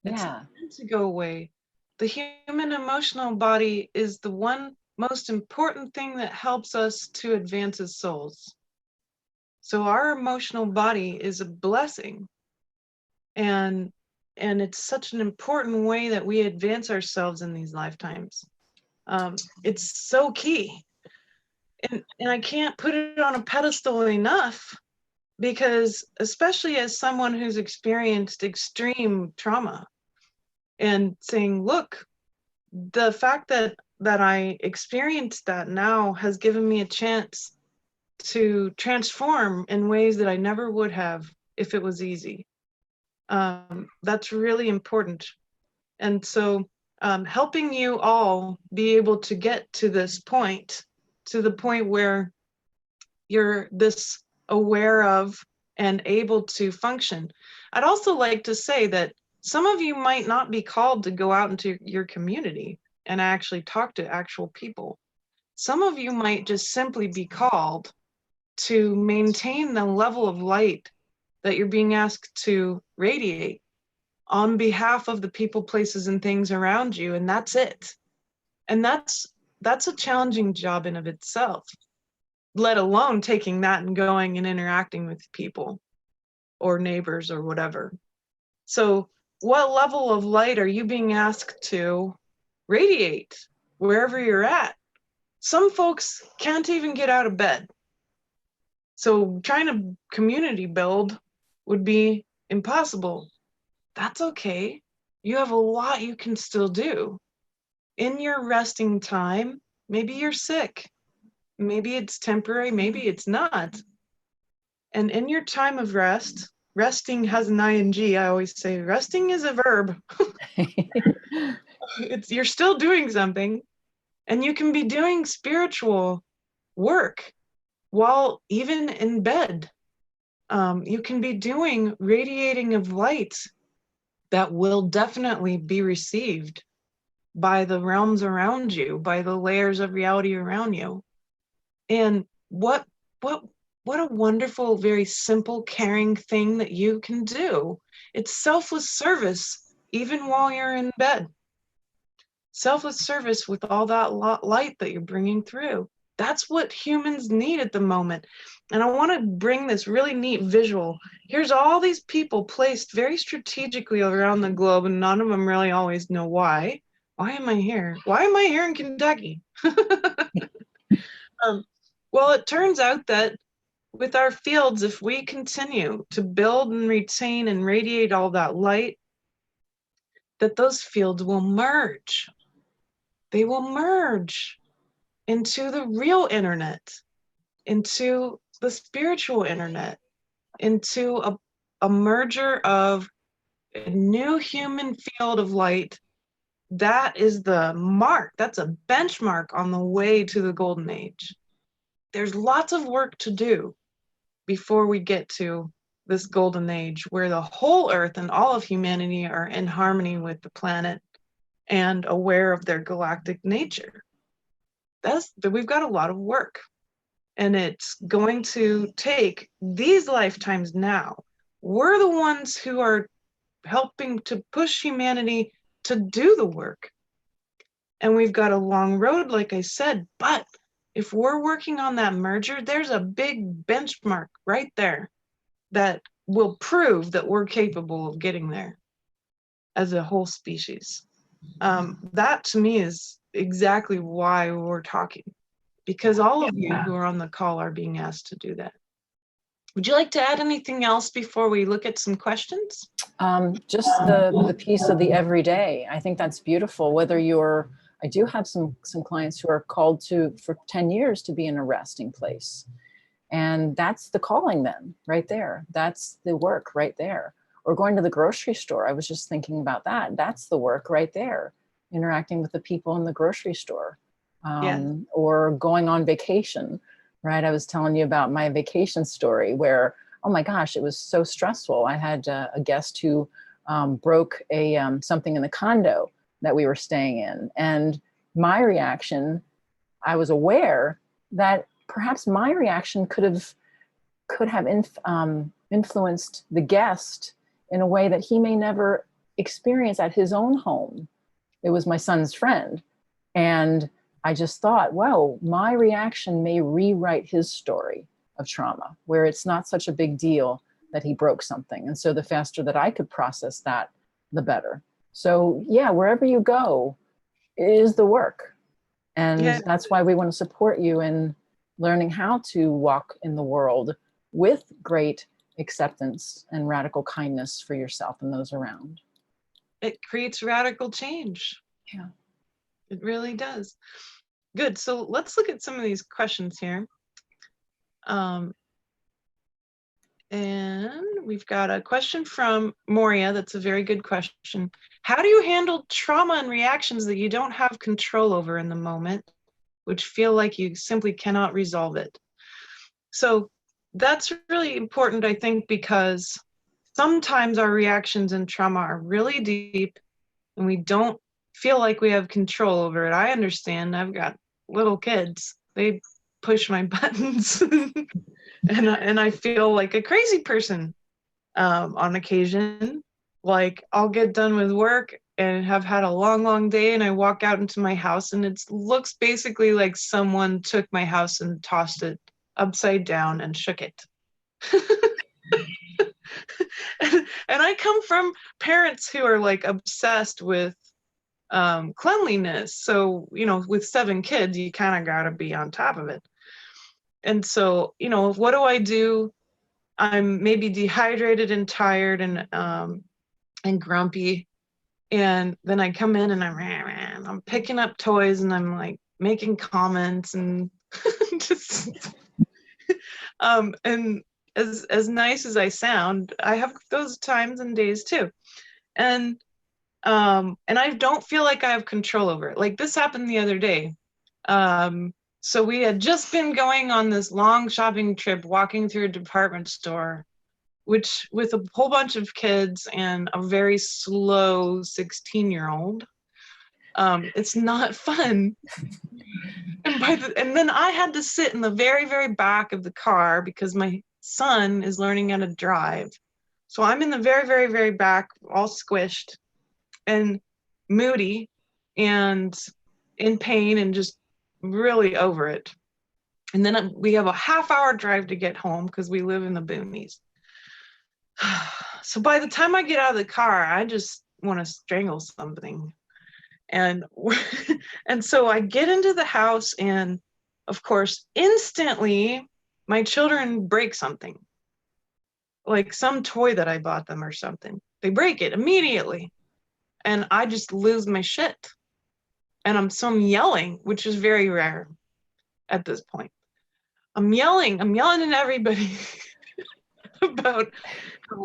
It's Yeah. meant to go away. The human emotional body is the one most important thing that helps us to advance as souls. So our emotional body is a blessing. And it's such an important way that we advance ourselves in these lifetimes. It's so key. And I can't put it on a pedestal enough, because especially as someone who's experienced extreme trauma, and saying, look, the fact that I experienced that now has given me a chance to transform in ways that I never would have if it was easy. That's really important. And so helping you all be able to get to this point, to the point where you're this aware of and able to function. I'd also like to say that some of you might not be called to go out into your community and actually talk to actual people. Some of you might just simply be called to maintain the level of light that you're being asked to radiate on behalf of the people, places, and things around you, and that's it. And that's a challenging job in of itself, let alone taking that and going and interacting with people or neighbors or whatever. So what level of light are you being asked to radiate wherever you're at? Some folks can't even get out of bed. So trying to community build would be impossible. That's okay. You have a lot you can still do. In your resting time, maybe you're sick. Maybe it's temporary, maybe it's not. And in your time of rest, resting has an ing. I always say resting is a verb. You're still doing something, and you can be doing spiritual work while even in bed. You can be doing radiating of light that will definitely be received by the realms around you, by the layers of reality around you. And what a wonderful, very simple, caring thing that you can do. It's selfless service, even while you're in bed. Selfless service with all that light that you're bringing through. That's what humans need at the moment. And I want to bring this really neat visual. Here's all these people placed very strategically around the globe, and none of them really always know why. Why am I here? Why am I here in Kentucky? Well, it turns out that with our fields, if we continue to build and retain and radiate all that light, that those fields will merge. They will merge into the real internet, into the spiritual internet, into a merger of a new human field of light. That is the mark. That's a benchmark on the way to the golden age. There's lots of work to do before we get to this golden age where the whole earth and all of humanity are in harmony with the planet and aware of their galactic nature. We've got a lot of work, and it's going to take these lifetimes now. We're the ones who are helping to push humanity to do the work. And we've got a long road, like I said, but if we're working on that merger, there's a big benchmark right there that will prove that we're capable of getting there as a whole species. That to me is exactly why we're talking, because all of you who are on the call are being asked to do that. Would you like to add anything else before we look at some questions? Just the piece of the everyday. I think that's beautiful, whether you're I do have some clients who are called to for 10 years to be in a resting place. And that's the calling then, right there. That's the work right there. Or going to the grocery store. I was just thinking about that. That's the work right there. Interacting with the people in the grocery store. Yeah. Or going on vacation, right? I was telling you about my vacation story where, oh my gosh, it was so stressful. I had a guest who broke something in the condo that we were staying in. And my reaction, I was aware that perhaps my reaction could have influenced the guest in a way that he may never experience at his own home. It was my son's friend. And I just thought, whoa, my reaction may rewrite his story of trauma, where it's not such a big deal that he broke something. And so the faster that I could process that, the better. So yeah, wherever you go is the work. And Yeah. that's why we want to support you in learning how to walk in the world with great acceptance and radical kindness for yourself and those around. It creates radical change. Yeah. It really does. Good. So let's look at some of these questions here. And we've got a question from Moria. That's a very good question. How do you handle trauma and reactions that you don't have control over in the moment, which feel like you simply cannot resolve it? So that's really important, I think, because sometimes our reactions and trauma are really deep and we don't feel like we have control over it. I understand. I've got little kids. They push my buttons and I feel like a crazy person on occasion. Like I'll get done with work and have had a long, long day and I walk out into my house and it looks basically like someone took my house and tossed it upside down and shook it. And I come from parents who are like obsessed with cleanliness. So, you know, with 7 kids, you kind of got to be on top of it. And so, you know, what do? I'm maybe dehydrated and tired and grumpy. And then I come in and I'm picking up toys and I'm like making comments and just and as nice as I sound, I have those times and days too. And I don't feel like I have control over it. Like this happened the other day. So we had just been going on this long shopping trip, walking through a department store, which with a whole bunch of kids and a very slow 16-year-old, it's not fun. And then I had to sit in the very, very back of the car because my son is learning how to drive. So I'm in the very, very, very back, all squished and moody and in pain and just really over it. And then we have a half-hour drive to get home because we live in the boonies. So by the time I get out of the car, I just want to strangle something. And and so I get into the house and of course instantly my children break something, like some toy that I bought them or something. They break it immediately and I just lose my shit. And I'm yelling, which is very rare at this point. I'm yelling at everybody about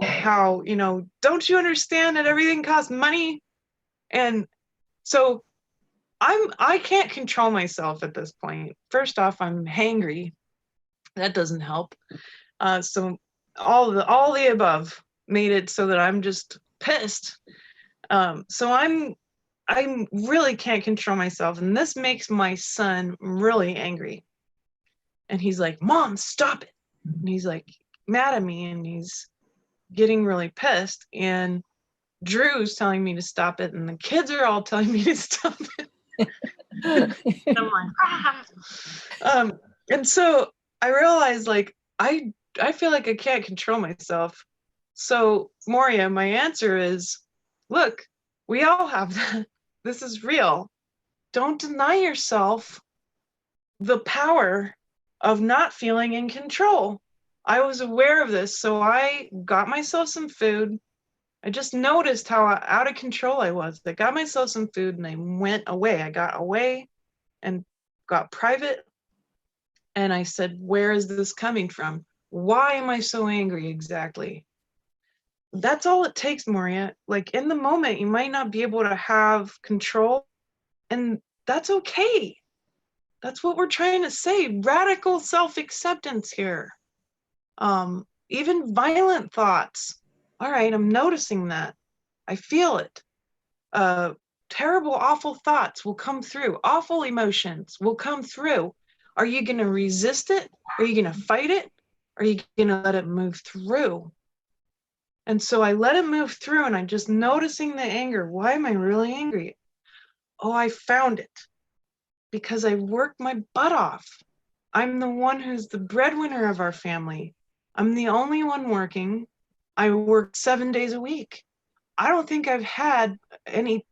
how, you know, don't you understand that everything costs money? And so I can't control myself at this point. First off, I'm hangry. That doesn't help. So all the above made it so that I'm just pissed. So I really can't control myself, and this makes my son really angry. And he's like, "Mom, stop it!" And he's like mad at me, and he's getting really pissed. And Drew's telling me to stop it, and the kids are all telling me to stop it. And I'm like, ah. And so I realized, like, I feel like I can't control myself. So Moria, my answer is, look, we all have that. This is real. Don't deny yourself the power of not feeling in control. I was aware of this, so I got myself some food I just noticed how out of control I was. I got myself some food and I went away. I got away and got private. And I said, where is this coming from? Why am I so angry exactly? That's all it takes, Moria. Like in the moment, you might not be able to have control, and that's okay. That's what we're trying to say. Radical self-acceptance here. Even violent thoughts. All right, I'm noticing that. I feel it. Terrible, awful thoughts will come through. Awful emotions will come through. Are you going to resist it? Are you going to fight it? Are you going to let it move through? And so I let it move through, and I'm just noticing the anger. Why am I really angry? Oh, I found it. Because I worked my butt off. I'm the one who's the breadwinner of our family. I'm the only one working. I work 7 days a week. I don't think I've had any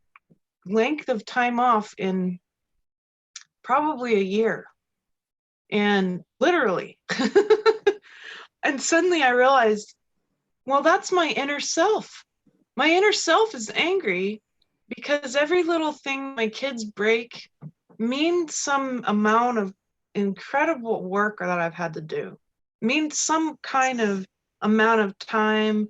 length of time off in probably a year. And literally. And suddenly I realized, well, that's my inner self. My inner self is angry because every little thing my kids break means some amount of incredible work that I've had to do, means some kind of amount of time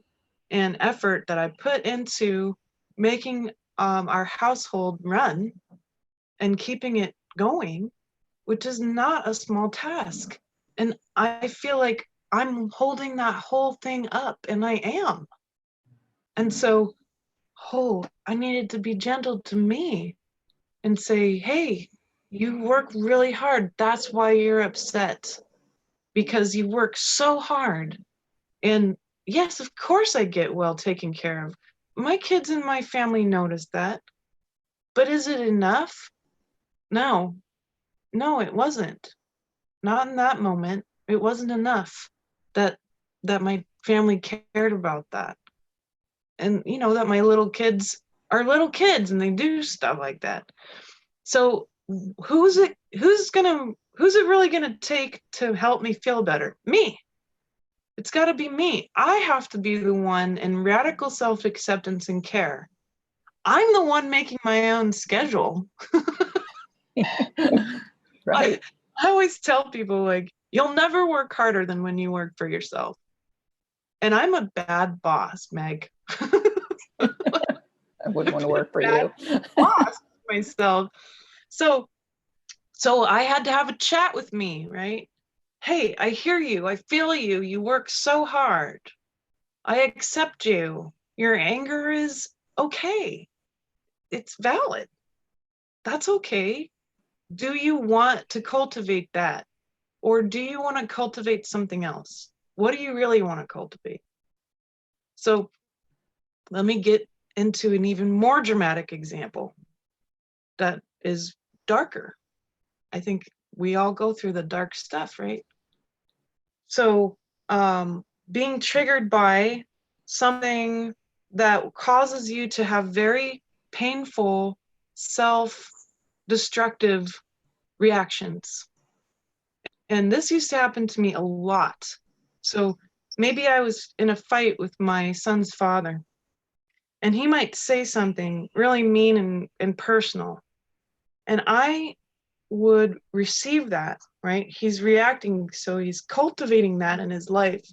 and effort that I put into making our household run and keeping it going, which is not a small task. And I feel like I'm holding that whole thing up, and I am. And so, I needed to be gentle to me and say, hey, you work really hard. That's why you're upset, because you work so hard. And yes, of course I get well taken care of. My kids and my family noticed that. But is it enough? No, it wasn't. Not in that moment. It wasn't enough that my family cared about that. And that my little kids are little kids and they do stuff like that. So who's it really gonna take to help me feel better? Me. It's got to be me. I have to be the one in radical self-acceptance and care. I'm the one making my own schedule. Right. I always tell people, like, you'll never work harder than when you work for yourself. And I'm a bad boss, Meg. I wouldn't want to work for you. Boss myself. So I had to have a chat with me, right? Hey, I hear you. I feel you. You work so hard. I accept you. Your anger is okay. It's valid. That's okay. Do you want to cultivate that? Or do you want to cultivate something else? What do you really want to cultivate? So let me get into an even more dramatic example that is darker. I think we all go through the dark stuff, right? So being triggered by something that causes you to have very painful, self-destructive reactions. And this used to happen to me a lot. So maybe I was in a fight with my son's father, and he might say something really mean and personal. And I would receive that, right? He's reacting, so he's cultivating that in his life.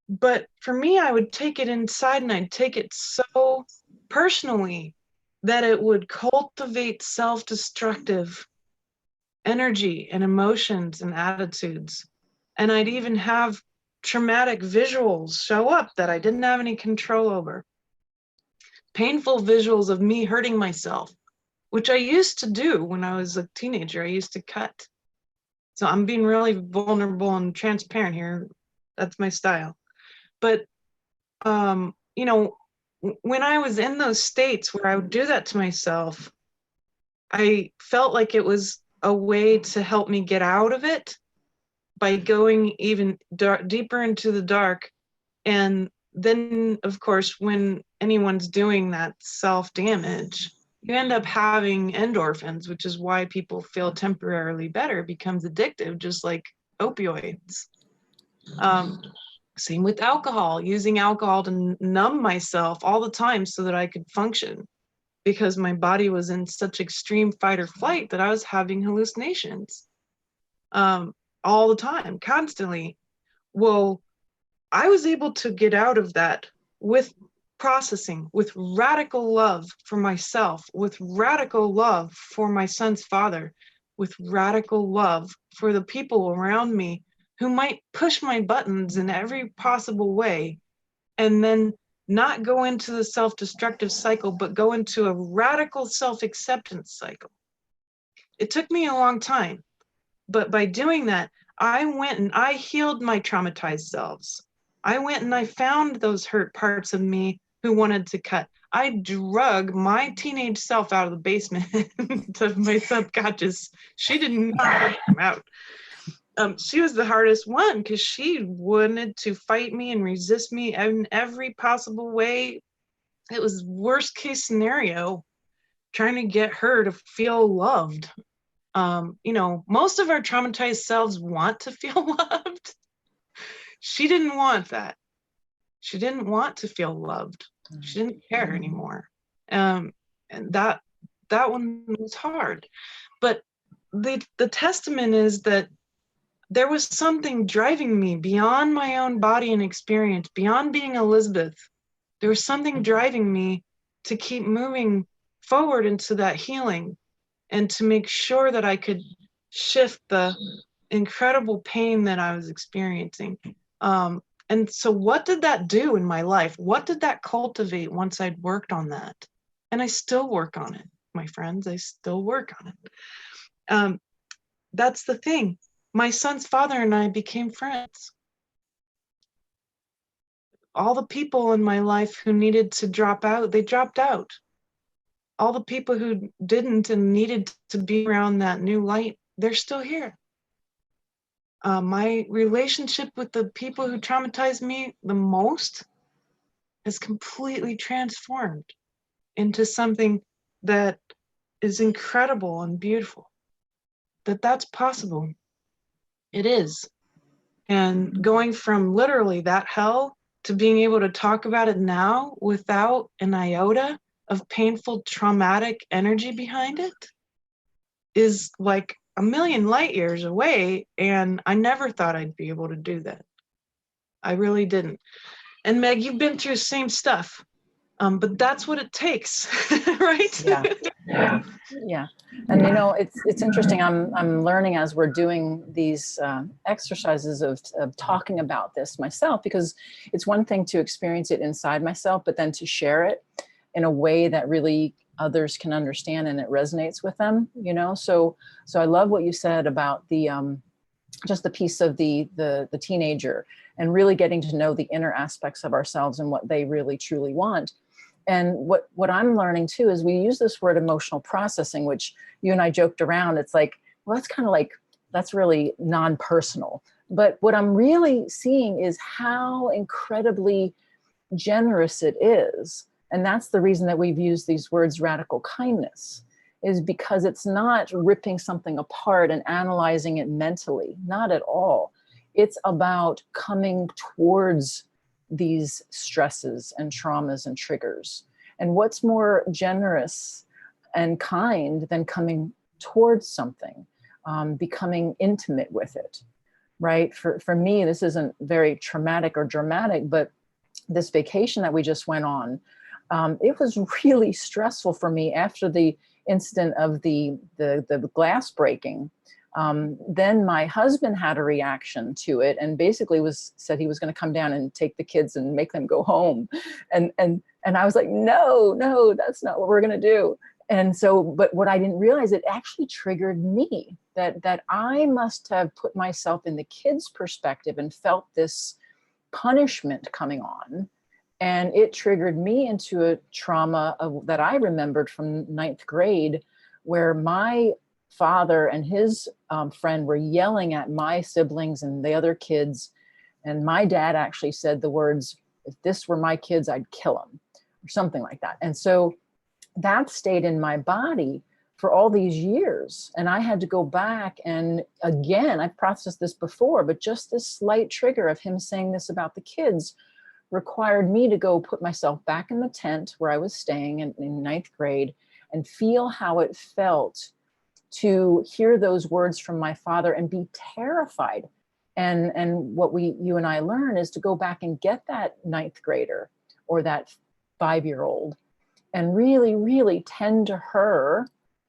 But for me, I would take it inside and I'd take it so personally that it would cultivate self-destructive energy and emotions and attitudes. And I'd even have traumatic visuals show up that I didn't have any control over. Painful visuals of me hurting myself, which I used to do when I was a teenager. I used to cut. So I'm being really vulnerable and transparent here. That's my style. But, when I was in those states where I would do that to myself, I felt like it was a way to help me get out of it by going even deeper into the dark. And then, of course, when anyone's doing that self-damage, you end up having endorphins, which is why people feel temporarily better, becomes addictive, just like opioids. Same with alcohol, using alcohol to numb myself all the time so that I could function, because my body was in such extreme fight or flight that I was having hallucinations all the time, constantly. Well, I was able to get out of that with processing, with radical love for myself, with radical love for my son's father, with radical love for the people around me who might push my buttons in every possible way, and then not go into the self-destructive cycle, but go into a radical self-acceptance cycle. It took me a long time, but by doing that, I went and I healed my traumatized selves. I went and I found those hurt parts of me who wanted to cut. I drug my teenage self out of the basement of my subconscious. She didn't come out. She was the hardest one because she wanted to fight me and resist me in every possible way. It was worst case scenario, trying to get her to feel loved. Most of our traumatized selves want to feel loved. She didn't want that. She didn't want to feel loved. She didn't care anymore. And that one was hard. But the testament is that there was something driving me beyond my own body and experience, beyond being Elizabeth. There was something driving me to keep moving forward into that healing and to make sure that I could shift the incredible pain that I was experiencing. And so what did that do in my life? What did that cultivate once I'd worked on that? And I still work on it, my friends. I still work on it. That's the thing. My son's father and I became friends. All the people in my life who needed to drop out, they dropped out. All the people who didn't and needed to be around that new light, they're still here. My relationship with the people who traumatized me the most has completely transformed into something that is incredible and beautiful. That's possible. It is. And going from literally that hell to being able to talk about it now without an iota of painful, traumatic energy behind it is like a million light years away. And I never thought I'd be able to do that. I really didn't. And Meg, you've been through the same stuff, but that's what it takes, right? Yeah. And it's interesting. I'm learning as we're doing these exercises of talking about this myself, because it's one thing to experience it inside myself, but then to share it in a way that really others can understand and it resonates with them. So I love what you said about the just the piece of the teenager, and really getting to know the inner aspects of ourselves and what they really truly want. And what I'm learning too is we use this word emotional processing, which you and I joked around. It's like, well, that's kind of like, that's really non-personal. But what I'm really seeing is how incredibly generous it is. And that's the reason that we've used these words, radical kindness, is because it's not ripping something apart and analyzing it mentally, not at all. It's about coming towards these stresses and traumas and triggers. And what's more generous and kind than coming towards something, becoming intimate with it, right? For me, this isn't very traumatic or dramatic, but this vacation that we just went on, it was really stressful for me after the incident of the glass breaking. Then my husband had a reaction to it and basically said he was going to come down and take the kids and make them go home. And I was like, no, that's not what we're going to do. And so, but what I didn't realize, it actually triggered me that I must have put myself in the kids' perspective and felt this punishment coming on. And it triggered me into a trauma that I remembered from 9th grade, where my father and his friend were yelling at my siblings and the other kids. And my dad actually said the words, "If this were my kids, I'd kill them," or something like that. And so that stayed in my body for all these years. And I had to go back and again, I've processed this before, but just this slight trigger of him saying this about the kids required me to go put myself back in the tent where I was staying in ninth grade and feel how it felt to hear those words from my father and be terrified. And what you and I learn is to go back and get that ninth grader or that 5-year-old and really, really tend to her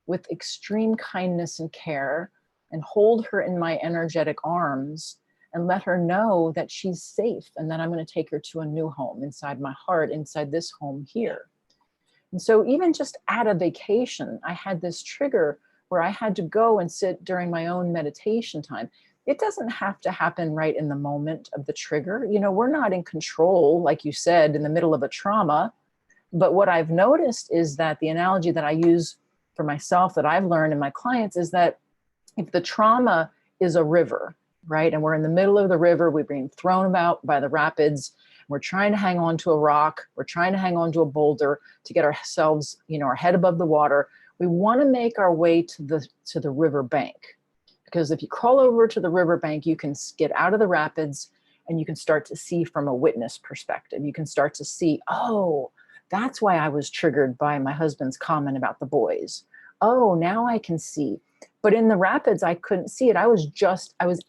with extreme kindness and care and hold her in my energetic arms and let her know that she's safe and that I'm going to take her to a new home inside my heart, inside this home here. And so even just at a vacation, I had this trigger where I had to go and sit during my own meditation time. It doesn't have to happen right in the moment of the trigger. You know, we're not in control, like you said, in the middle of a trauma. But what I've noticed is that the analogy that I use for myself that I've learned in my clients is that if the trauma is a river, right? And we're in the middle of the river, we're being thrown about by the rapids. We're trying to hang on to a rock. We're trying to hang on to a boulder to get ourselves, you know, our head above the water. We want to make our way to the river bank. Because if you crawl over to the riverbank, you can get out of the rapids and you can start to see from a witness perspective. You can start to see, oh, that's why I was triggered by my husband's comment about the boys. Oh, now I can see. But in the rapids, I couldn't see it. I was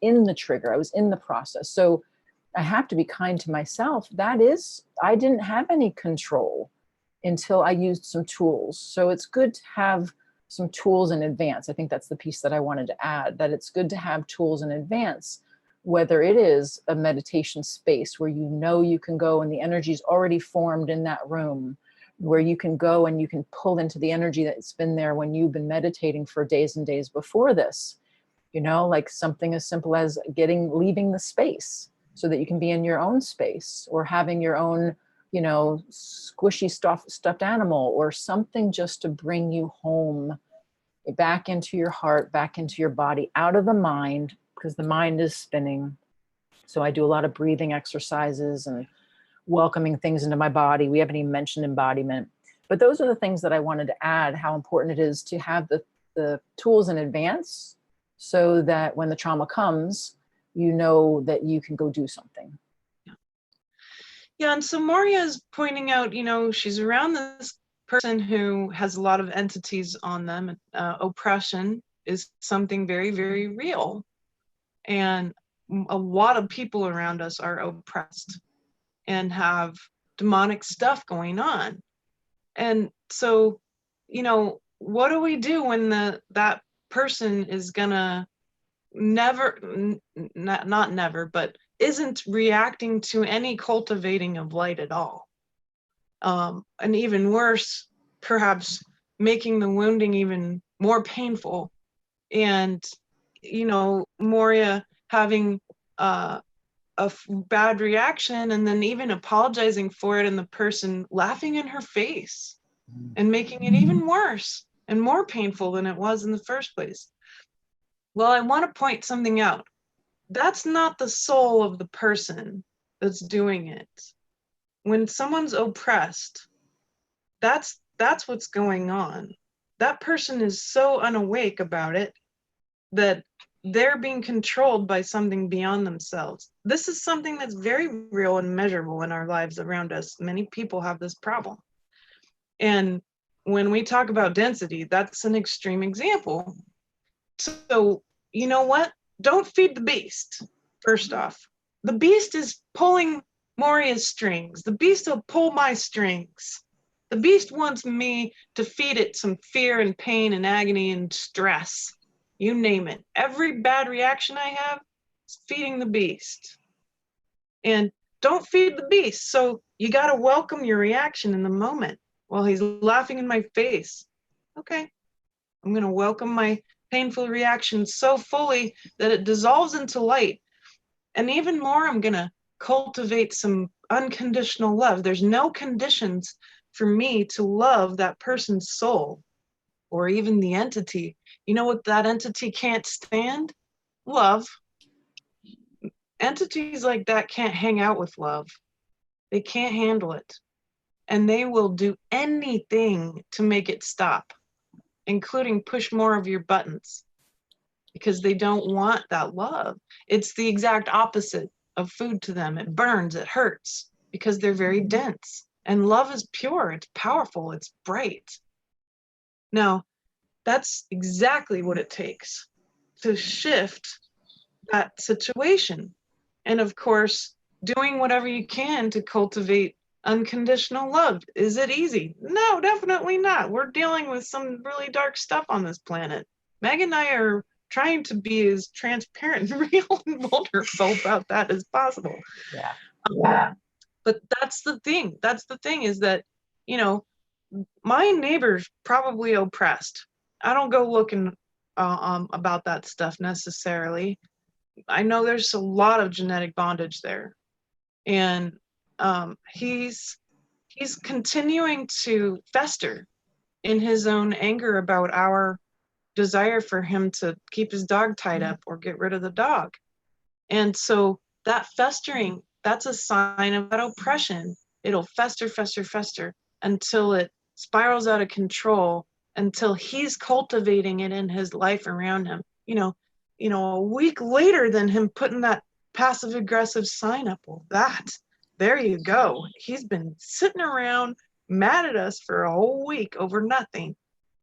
in the trigger. I was in the process. So I have to be kind to myself. I didn't have any control until I used some tools. So it's good to have some tools in advance. I think that's the piece that I wanted to add, that it's good to have tools in advance, whether it is a meditation space where you know you can go and the energy's already formed in that room, where you can go and you can pull into the energy that's been there when you've been meditating for days and days before this, you know, like something as simple as leaving the space so that you can be in your own space, or having your own, you know, squishy stuffed animal or something just to bring you home, back into your heart, back into your body, out of the mind, because the mind is spinning. So I do a lot of breathing exercises and welcoming things into my body. We haven't even mentioned embodiment, but those are the things that I wanted to add, how important it is to have the tools in advance so that when the trauma comes, you know that you can go do something. Yeah, and so Moria is pointing out, you know, she's around this person who has a lot of entities on them. Oppression is something very, very real. And a lot of people around us are oppressed and have demonic stuff going on. And so, you know, what do we do when that person is gonna not never, but isn't reacting to any cultivating of light at all? And even worse, perhaps making the wounding even more painful. And, you know, Moria having bad reaction and then even apologizing for it, and the person laughing in her face and making it even worse and more painful than it was in the first place. Well, I want to point something out. That's not the soul of the person that's doing it. When someone's oppressed, that's what's going on. That person is so unawake about it that they're being controlled by something beyond themselves. This is something that's very real and measurable in our lives around us. Many people have this problem. And when we talk about density, that's an extreme example. So, you know what? Don't feed the beast, first off. The beast is pulling Moria's strings. The beast will pull my strings. The beast wants me to feed it some fear and pain and agony and stress. You name it. Every bad reaction I have is feeding the beast. And don't feed the beast. So you got to welcome your reaction in the moment while he's laughing in my face. Okay, I'm going to welcome my painful reaction so fully that it dissolves into light. And even more, I'm going to cultivate some unconditional love. There's no conditions for me to love that person's soul or even the entity. You know what that entity can't stand? Love. Entities like that can't hang out with love. They can't handle it. And they will do anything to make it stop. including push more of your buttons, because they don't want that love. It's the exact opposite of food to them. It burns, it hurts, because they're very dense. And love is pure, it's powerful, it's bright. Now, that's exactly what it takes to shift that situation. And of course, doing whatever you can to cultivate unconditional love. Is it easy? No, definitely not. We're dealing with some really dark stuff on this planet. Meg and I are trying to be as transparent and real and vulnerable about that as possible. Yeah. But that's the thing. That's the thing, is that, you know, my neighbor's probably oppressed. I don't go looking about that stuff necessarily. I know there's a lot of genetic bondage there, and he's continuing to fester in his own anger about our desire for him to keep his dog tied up or get rid of the dog. And so that festering, that's a sign of that oppression. It'll fester, fester, fester until it spirals out of control, until he's cultivating it in his life around him. A week later than him putting that passive aggressive sign up. Well, there you go. He's been sitting around mad at us for a whole week over nothing,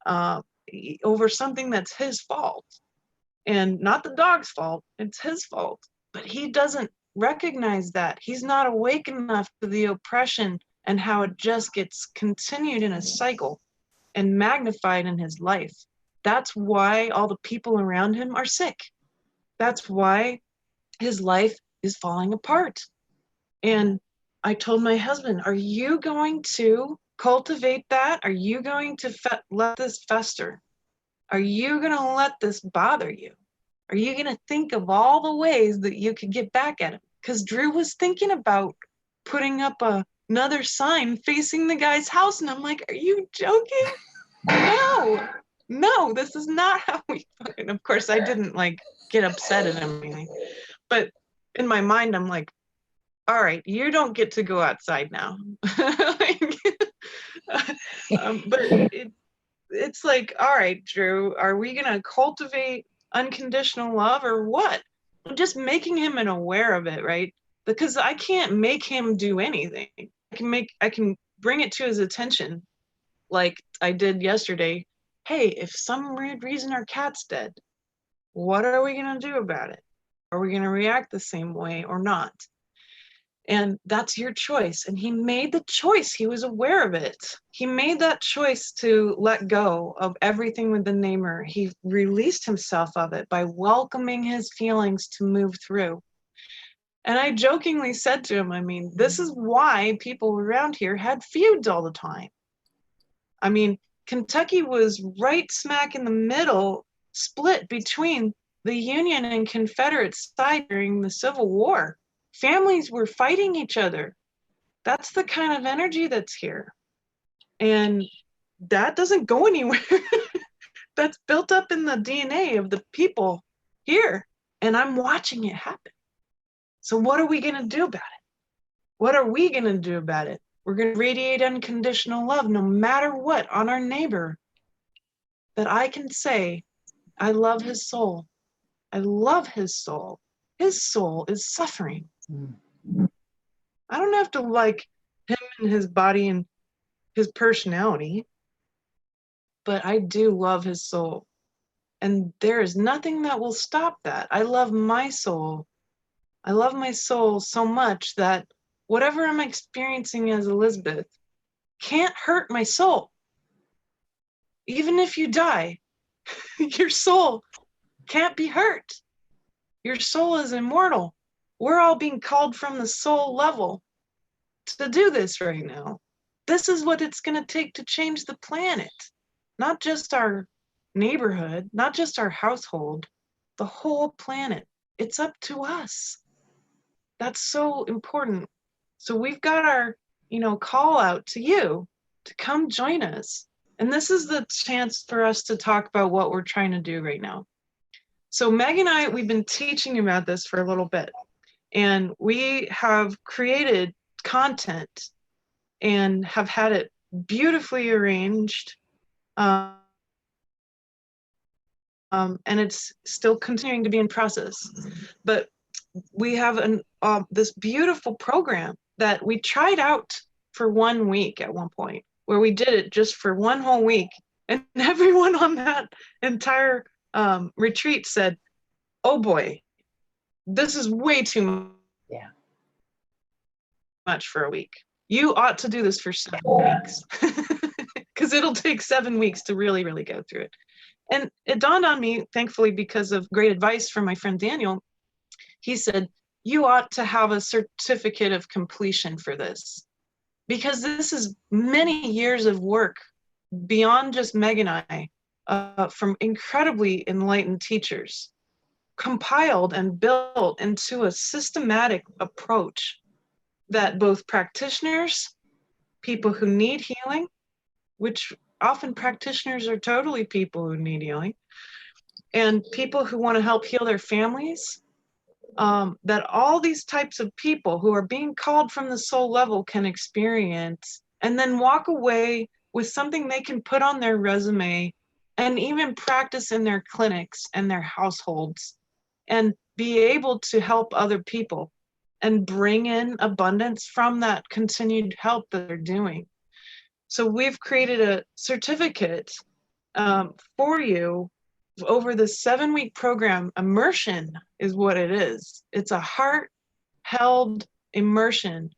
over something that's his fault, and not the dog's fault. It's his fault. But he doesn't recognize that. He's not awake enough to the oppression and how it just gets continued in a cycle and magnified in his life. That's why all the people around him are sick. That's why his life is falling apart. And I told my husband, are you going to cultivate that? Are you going to let this fester? Are you going to let this bother you? Are you going to think of all the ways that you could get back at him? Because Drew was thinking about putting up another sign facing the guy's house. And I'm like, are you joking? No, this is not how we fucking. Of course, I didn't like get upset at him or anything. But in my mind, I'm like, all right, you don't get to go outside now. But it's like, all right, Drew, are we going to cultivate unconditional love or what? Just making him aware of it, right? Because I can't make him do anything. I can bring it to his attention, like I did yesterday. Hey, if some weird reason our cat's dead, what are we going to do about it? Are we going to react the same way or not? And that's your choice. And he made the choice. He was aware of it. He made that choice to let go of everything with the namer. He released himself of it by welcoming his feelings to move through. And I jokingly said to him, I mean, this is why people around here had feuds all the time. I mean, Kentucky was right smack in the middle, split between the Union and Confederate side during the Civil War. Families were fighting each other. That's the kind of energy that's here. And that doesn't go anywhere. That's built up in the DNA of the people here. And I'm watching it happen. So what are we going to do about it? What are we going to do about it? We're going to radiate unconditional love no matter what on our neighbor. That I can say, I love his soul. I love his soul. His soul is suffering. I don't have to like him and his body and his personality, but I do love his soul. And there is nothing that will stop that. I love my soul. I love my soul so much that whatever I'm experiencing as Elizabeth can't hurt my soul. Even if you die, your soul can't be hurt. Your soul is immortal. We're all being called from the soul level to do this right now. This is what it's going to take to change the planet, not just our neighborhood, not just our household, the whole planet. It's up to us. That's so important. So we've got our, call out to you to come join us. And this is the chance for us to talk about what we're trying to do right now. So Meg and I, we've been teaching about this for a little bit, and we have created content and have had it beautifully arranged and it's still continuing to be in process. But we have this beautiful program that we tried out for 1 week at one point, where we did it just for one whole week. And everyone on that entire retreat said, oh boy, this is way too much for a week. You ought to do this for 7 weeks. Because it'll take 7 weeks to really, really go through it. And it dawned on me, thankfully, because of great advice from my friend Daniel. He said, you ought to have a certificate of completion for this, because this is many years of work beyond just Meg and I, from incredibly enlightened teachers, compiled and built into a systematic approach that both practitioners, people who need healing, which often practitioners are totally people who need healing, and people who want to help heal their families, that all these types of people who are being called from the soul level can experience, and then walk away with something they can put on their resume and even practice in their clinics and their households, and be able to help other people and bring in abundance from that continued help that they're doing. So we've created a certificate for you over the 7-week program. Immersion is what it is. It's a heart-held immersion.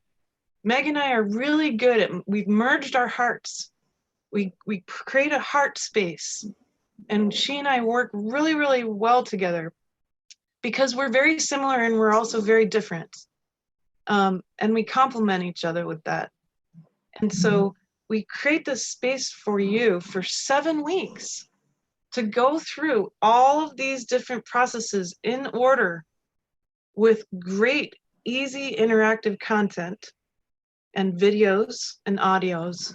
Meg and I are really good at, we've merged our hearts. We create a heart space, and she and I work really, really well together because we're very similar and we're also very different. And we complement each other with that. And so we create this space for you for 7 weeks to go through all of these different processes in order, with great, easy, interactive content and videos and audios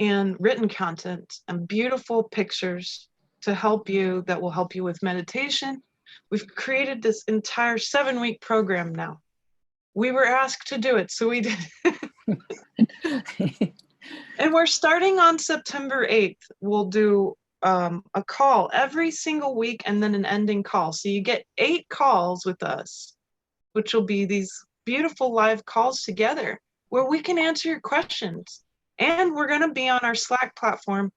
and written content and beautiful pictures to help you, that will help you with meditation. We've created this entire 7-week program now. We were asked to do it, so we did. And we're starting on September 8th. We'll do a call every single week and then an ending call. So you get 8 calls with us, which will be these beautiful live calls together where we can answer your questions. And we're going to be on our Slack platform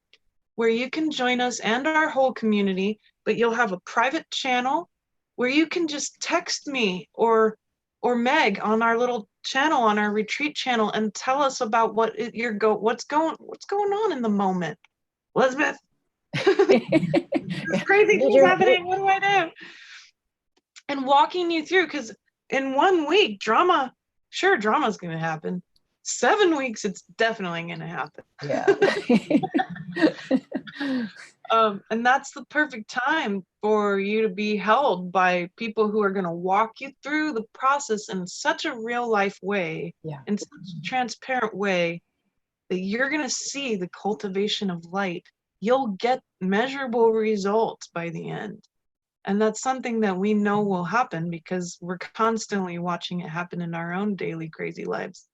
where you can join us and our whole community, but you'll have a private channel where you can just text me or Meg on our little channel, on our retreat channel, and tell us about what's going on in the moment. Elizabeth, this crazy thing's happening. What do I do? And walking you through, because in 1 week, drama's going to happen. 7 weeks, it's definitely going to happen. Yeah. And that's the perfect time for you to be held by people who are going to walk you through the process in such a real life way, in such a transparent way, that you're going to see the cultivation of light. You'll get measurable results by the end. And that's something that we know will happen because we're constantly watching it happen in our own daily crazy lives.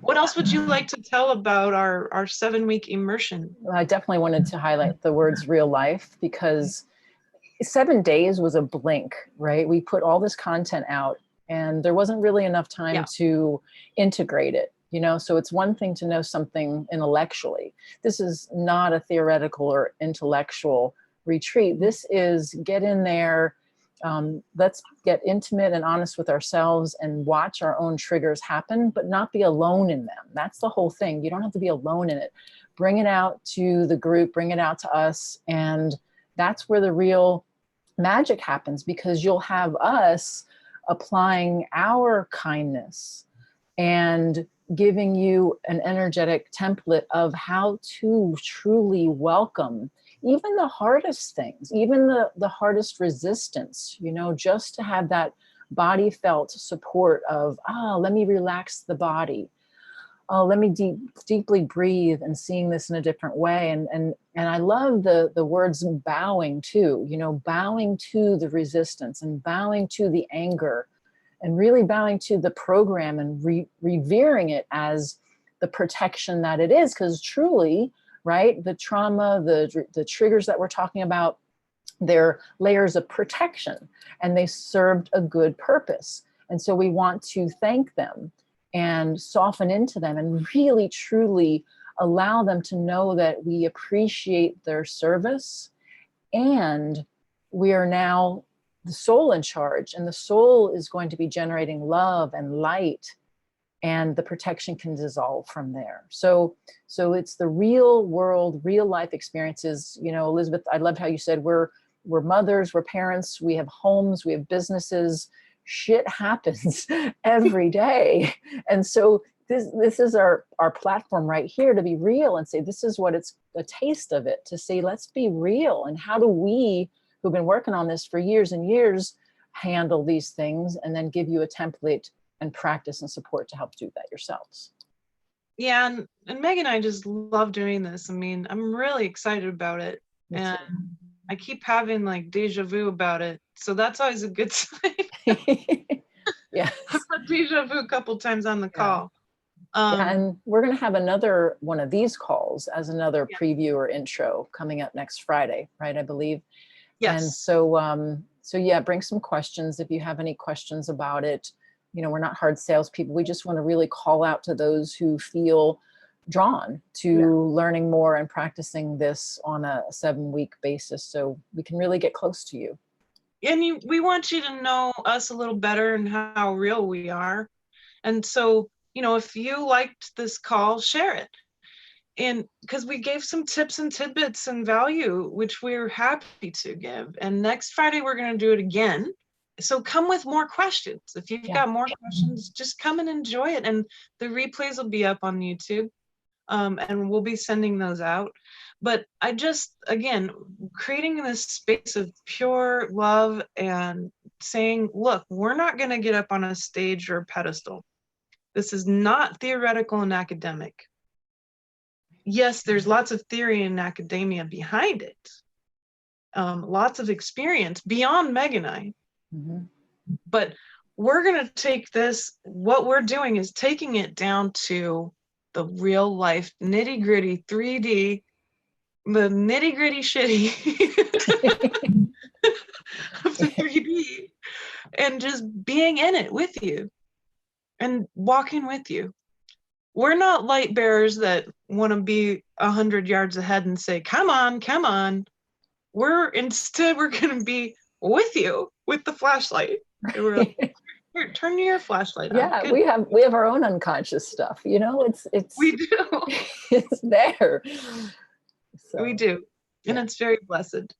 What else would you like to tell about our 7-week immersion? Well, I definitely wanted to highlight the words real life, because 7 days was a blink, right? We put all this content out and there wasn't really enough time to integrate it, so it's one thing to know something intellectually. This is not a theoretical or intellectual retreat. This is get in there. Let's get intimate and honest with ourselves and watch our own triggers happen, but not be alone in them. That's the whole thing. You don't have to be alone in it. Bring it out to the group, bring it out to us. And that's where the real magic happens, because you'll have us applying our kindness and giving you an energetic template of how to truly welcome even the hardest things, even the hardest resistance, just to have that body felt support of, let me relax the body. Let me deeply breathe and seeing this in a different way. And I love the words bowing too, bowing to the resistance and bowing to the anger and really bowing to the program and revering it as the protection that it is. Because truly, right, the trauma, the triggers that we're talking about, They're layers of protection, and they served a good purpose. And so we want to thank them and soften into them and really truly allow them to know that we appreciate their service, and we are now the soul in charge, and the soul is going to be generating love and light, and the protection can dissolve from there. So it's the real world, real life experiences. You know, Elizabeth, I loved how you said we're mothers, we're parents, we have homes, we have businesses. Shit happens every day. And so this is our platform right here to be real and say, this is what it's a taste of it, to say, let's be real. And how do we, who've been working on this for years and years, handle these things, and then give you a template and practice and support to help do that yourselves. Yeah, and Meg and I just love doing this. I mean, I'm really excited about it. And I keep having like deja vu about it. So that's always a good sign. Yeah. I've had deja vu a couple times on the call. Yeah, and we're going to have another one of these calls as another preview or intro coming up next Friday, right? I believe. Yes. And so yeah, bring some questions if you have any questions about it. You know, we're not hard salespeople. We just want to really call out to those who feel drawn to learning more and practicing this on a 7-week basis, so we can really get close to you. And we want you to know us a little better and how real we are. And so, you know, if you liked this call, share it. And because we gave some tips and tidbits and value, which we're happy to give. And next Friday, we're going to do it again. So come with more questions. If you've got more questions, just come and enjoy it. And the replays will be up on YouTube. And we'll be sending those out. But I just, again, creating this space of pure love and saying, look, we're not going to get up on a stage or a pedestal. This is not theoretical and academic. Yes, there's lots of theory and academia behind it. Lots of experience beyond Meg and I. Mm-hmm. But we're going to take this, what we're doing is taking it down to the real life nitty gritty 3D, the nitty gritty shitty of the 3D, and just being in it with you and walking with you. We're not light bearers that want to be 100 yards ahead and say, come on, come on. We're going to be with you with the flashlight. And we're like, here, turn your flashlight on. Yeah, we have our own unconscious stuff, you know, it's we do. It's there. So, we do. And it's very blessed.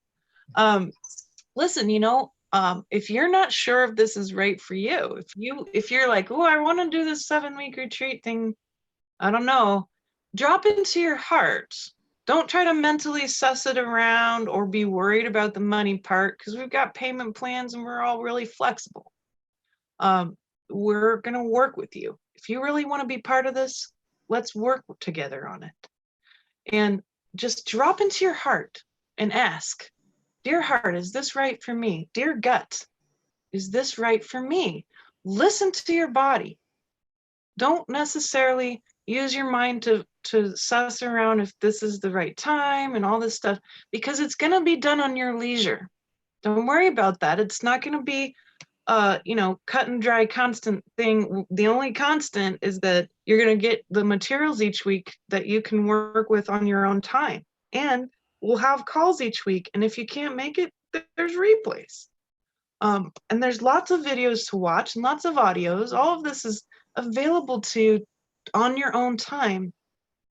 Listen, you know, if you're not sure if this is right for you, if you're like, oh, I want to do this 7-week retreat thing, I don't know, drop into your heart. Don't try to mentally suss it around or be worried about the money part, because we've got payment plans and we're all really flexible. We're going to work with you. If you really want to be part of this, let's work together on it. And just drop into your heart and ask, dear heart, is this right for me? Dear gut, is this right for me? Listen to your body. Don't necessarily use your mind to suss around if this is the right time and all this stuff, because it's going to be done on your leisure. Don't worry about that. It's not going to be you know, cut and dry constant thing. The only constant is that you're going to get the materials each week that you can work with on your own time. And we'll have calls each week. And if you can't make it, there's replays. And there's lots of videos to watch and lots of audios. All of this is available to you on your own time.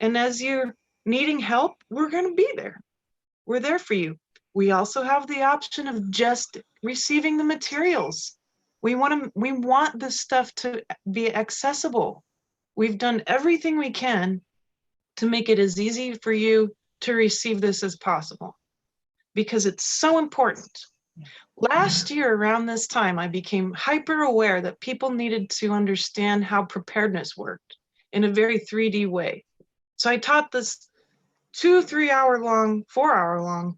And as you're needing help, we're going to be there. We're there for you. We also have the option of just receiving the materials. We want this stuff to be accessible. We've done everything we can to make it as easy for you to receive this as possible, because it's so important. Last year around this time, I became hyper aware that people needed to understand how preparedness worked in a very 3D way. So I taught this 2-3 hour long, 4 hour long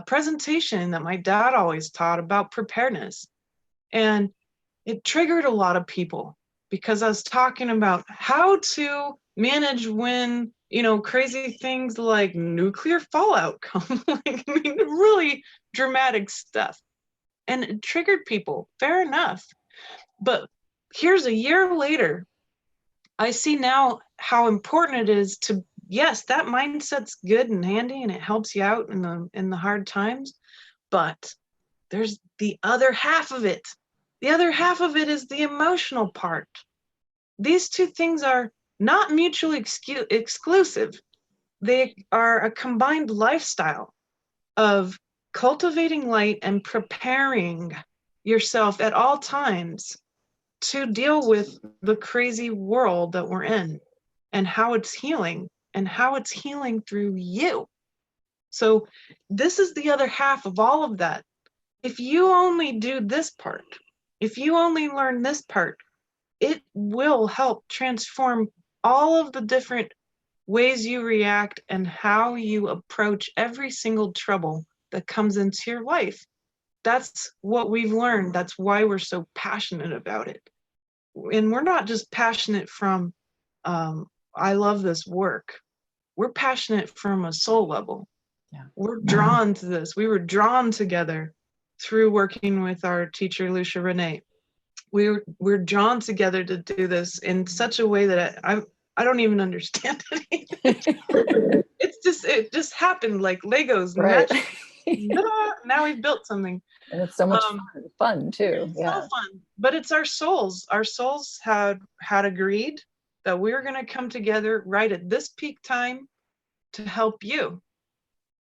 presentation that my dad always taught about preparedness. And it triggered a lot of people, because I was talking about how to manage when, you know, crazy things like nuclear fallout come. Like, I mean, really dramatic stuff. And it triggered people, fair enough. But here's a year later, I see now how important it is to, yes, that mindset's good and handy and it helps you out in the hard times, but there's the other half of it. The other half of it is the emotional part. These two things are not mutually exclusive. They are a combined lifestyle of cultivating light and preparing yourself at all times to deal with the crazy world that we're in and how it's healing through you. So this is the other half of all of that. If you only do this part, if you only learn this part, it will help transform all of the different ways you react and how you approach every single trouble that comes into your life. That's what we've learned. That's why we're so passionate about it. And we're not just passionate from, I love this work. We're passionate from a soul level. Yeah. We're drawn to this. We were drawn together through working with our teacher, Lucia Renee. We're drawn together to do this in such a way that I don't even understand it. It just happened like Legos. Right. Now we've built something. And it's so much fun too. It's Yeah. so fun. But it's our souls. Our souls had agreed that we were going to come together right at this peak time to help you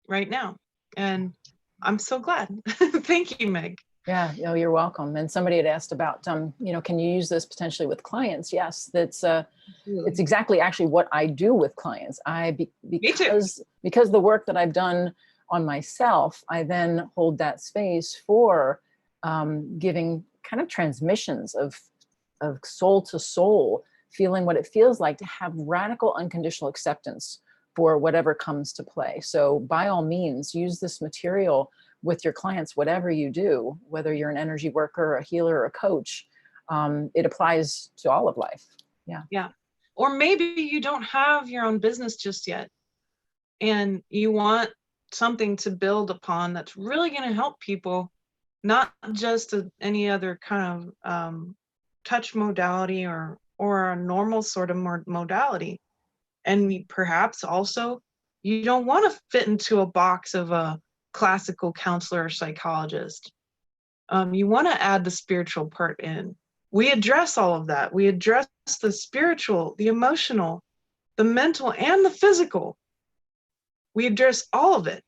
right now. And I'm so glad. Thank you, Meg. Yeah, no, you're welcome. And somebody had asked about, can you use this potentially with clients? Yes, it's exactly actually what I do with clients. Because the work that I've done on myself, I then hold that space for giving kind of transmissions of soul to soul, feeling what it feels like to have radical unconditional acceptance for whatever comes to play. So by all means, use this material with your clients, whatever you do, whether you're an energy worker, a healer, or a coach. It applies to all of life. Yeah. Yeah. Or maybe you don't have your own business just yet and you want something to build upon that's really going to help people, not just any other kind of touch modality or a normal sort of modality. And perhaps also you don't want to fit into a box of a classical counselor or psychologist. You want to add the spiritual part in. We address all of that. We address the spiritual, the emotional, the mental, and the physical. We address all of it.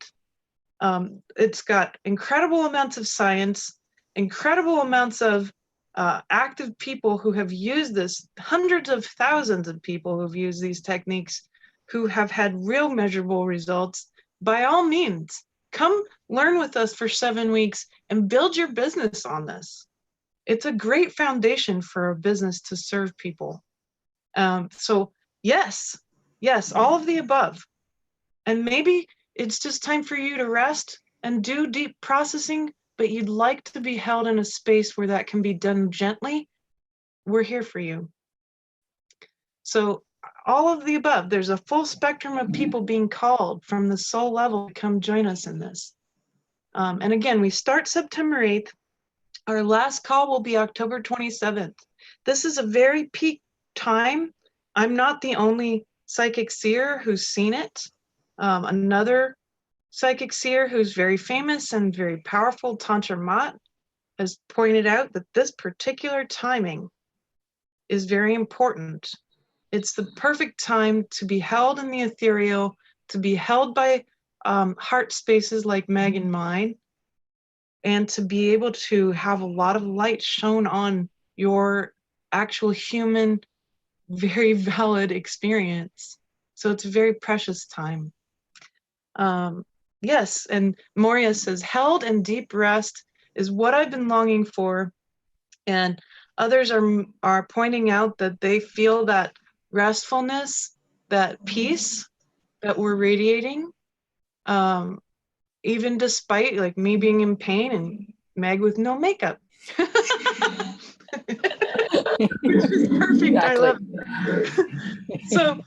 It's got incredible amounts of science, incredible amounts of active people who have used this, hundreds of thousands of people who've used these techniques, who have had real measurable results. By all means, come learn with us for 7 weeks and build your business on this. It's a great foundation for a business to serve people. So yes, all of the above. And maybe it's just time for you to rest and do deep processing, but you'd like to be held in a space where that can be done gently. We're here for you. So all of the above, there's a full spectrum of people being called from the soul level to come join us in this. And again, we start September 8th. Our last call will be October 27th. This is a very peak time. I'm not the only psychic seer who's seen it. Another psychic seer who's very famous and very powerful, Tantra Mott, has pointed out that this particular timing is very important. It's the perfect time to be held in the ethereal, to be held by heart spaces like Meg and mine, and to be able to have a lot of light shown on your actual human, very valid experience. So it's a very precious time. Yes, and Moria says, held in deep rest is what I've been longing for. And others are pointing out that they feel that restfulness, that peace that we're radiating, even despite like me being in pain and Meg with no makeup. Which is perfect. Exactly. I love it. So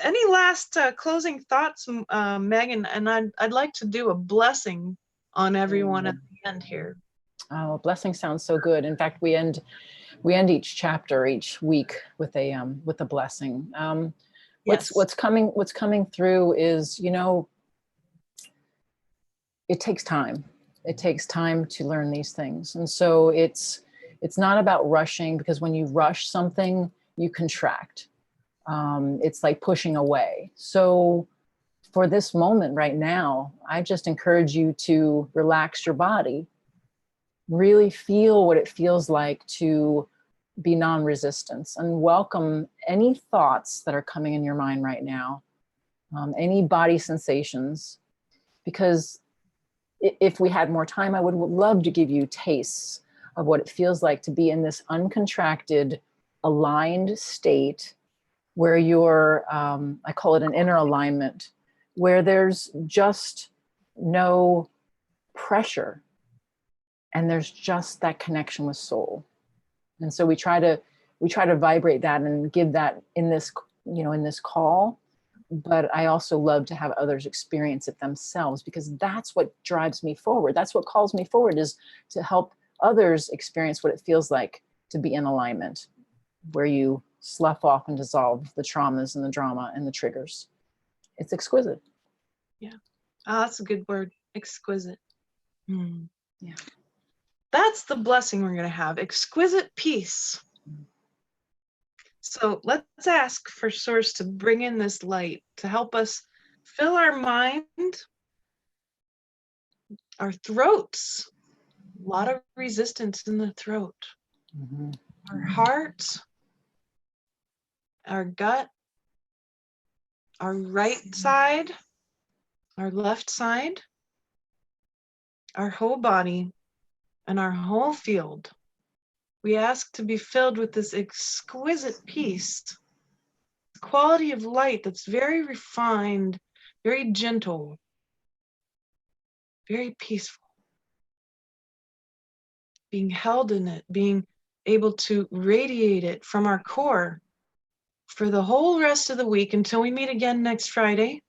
any last closing thoughts, Megan? And I'd like to do a blessing on everyone at the end here. Oh, blessing sounds so good. In fact, we end each chapter each week with a blessing. Yes. What's coming through is, you know, it takes time. It takes time to learn these things. And so it's not about rushing, because when you rush something, you contract. It's like pushing away. So for this moment right now, I just encourage you to relax your body, really feel what it feels like to be non-resistance, and welcome any thoughts that are coming in your mind right now, any body sensations, because if we had more time, I would love to give you tastes of what it feels like to be in this uncontracted, aligned state where you're, I call it an inner alignment, where there's just no pressure and there's just that connection with soul. And so we try to vibrate that and give that in this, you know, in this call. But I also love to have others experience it themselves, because that's what drives me forward. That's what calls me forward, is to help others experience what it feels like to be in alignment, where you slough off and dissolve the traumas and the drama and the triggers. It's exquisite. Yeah. Oh, that's a good word. Exquisite. Yeah. That's the blessing we're going to have. Exquisite peace. So let's ask for Source to bring in this light to help us fill our mind, our throats. A lot of resistance in the throat. Mm-hmm. Our heart, our gut, our right side, our left side, our whole body, and our whole field. We ask to be filled with this exquisite peace, quality of light that's very refined, very gentle, very peaceful. Being held in it, being able to radiate it from our core for the whole rest of the week until we meet again next Friday.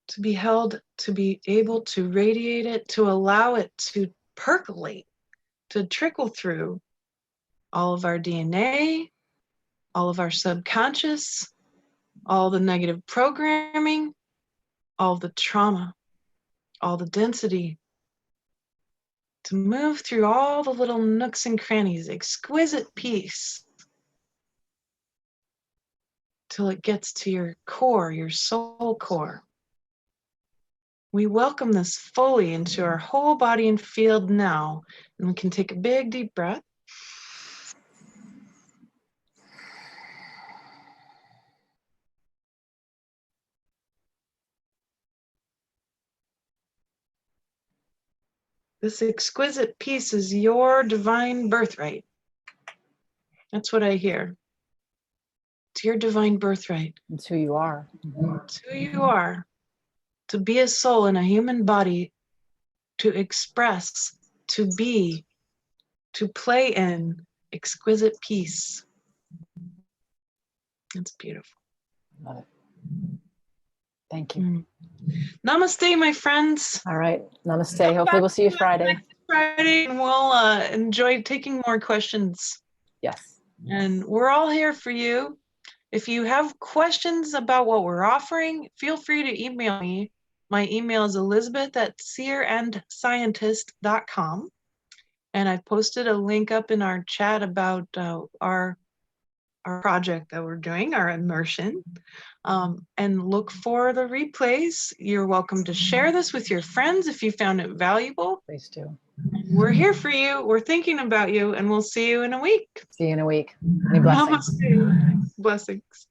To be held, to be able to radiate it, to allow it to percolate, to trickle through all of our DNA, all of our subconscious, all the negative programming, all the trauma, all the density, to move through all the little nooks and crannies, exquisite peace, till it gets to your core, your soul core. We welcome this fully into our whole body and field now, and we can take a big deep breath. This exquisite peace is your divine birthright. That's what I hear. It's your divine birthright. It's who you are. Mm-hmm. It's who you are. To be a soul in a human body, to express, to be, to play in exquisite peace. It's beautiful. Love it. Thank you. Namaste, my friends. All right. Namaste. Hopefully we'll see you Friday. Next Friday, and we'll enjoy taking more questions. Yes. And we're all here for you. If you have questions about what we're offering, feel free to email me. My email is elizabeth@seerandscientist.com. And I've posted a link up in our chat about our project that we're doing, our immersion. And look for the replays. You're welcome to share this with your friends if you found it valuable. Please do. We're here for you. We're thinking about you, and we'll see you in a week. See you in a week. Any blessings. Namaste. Blessings.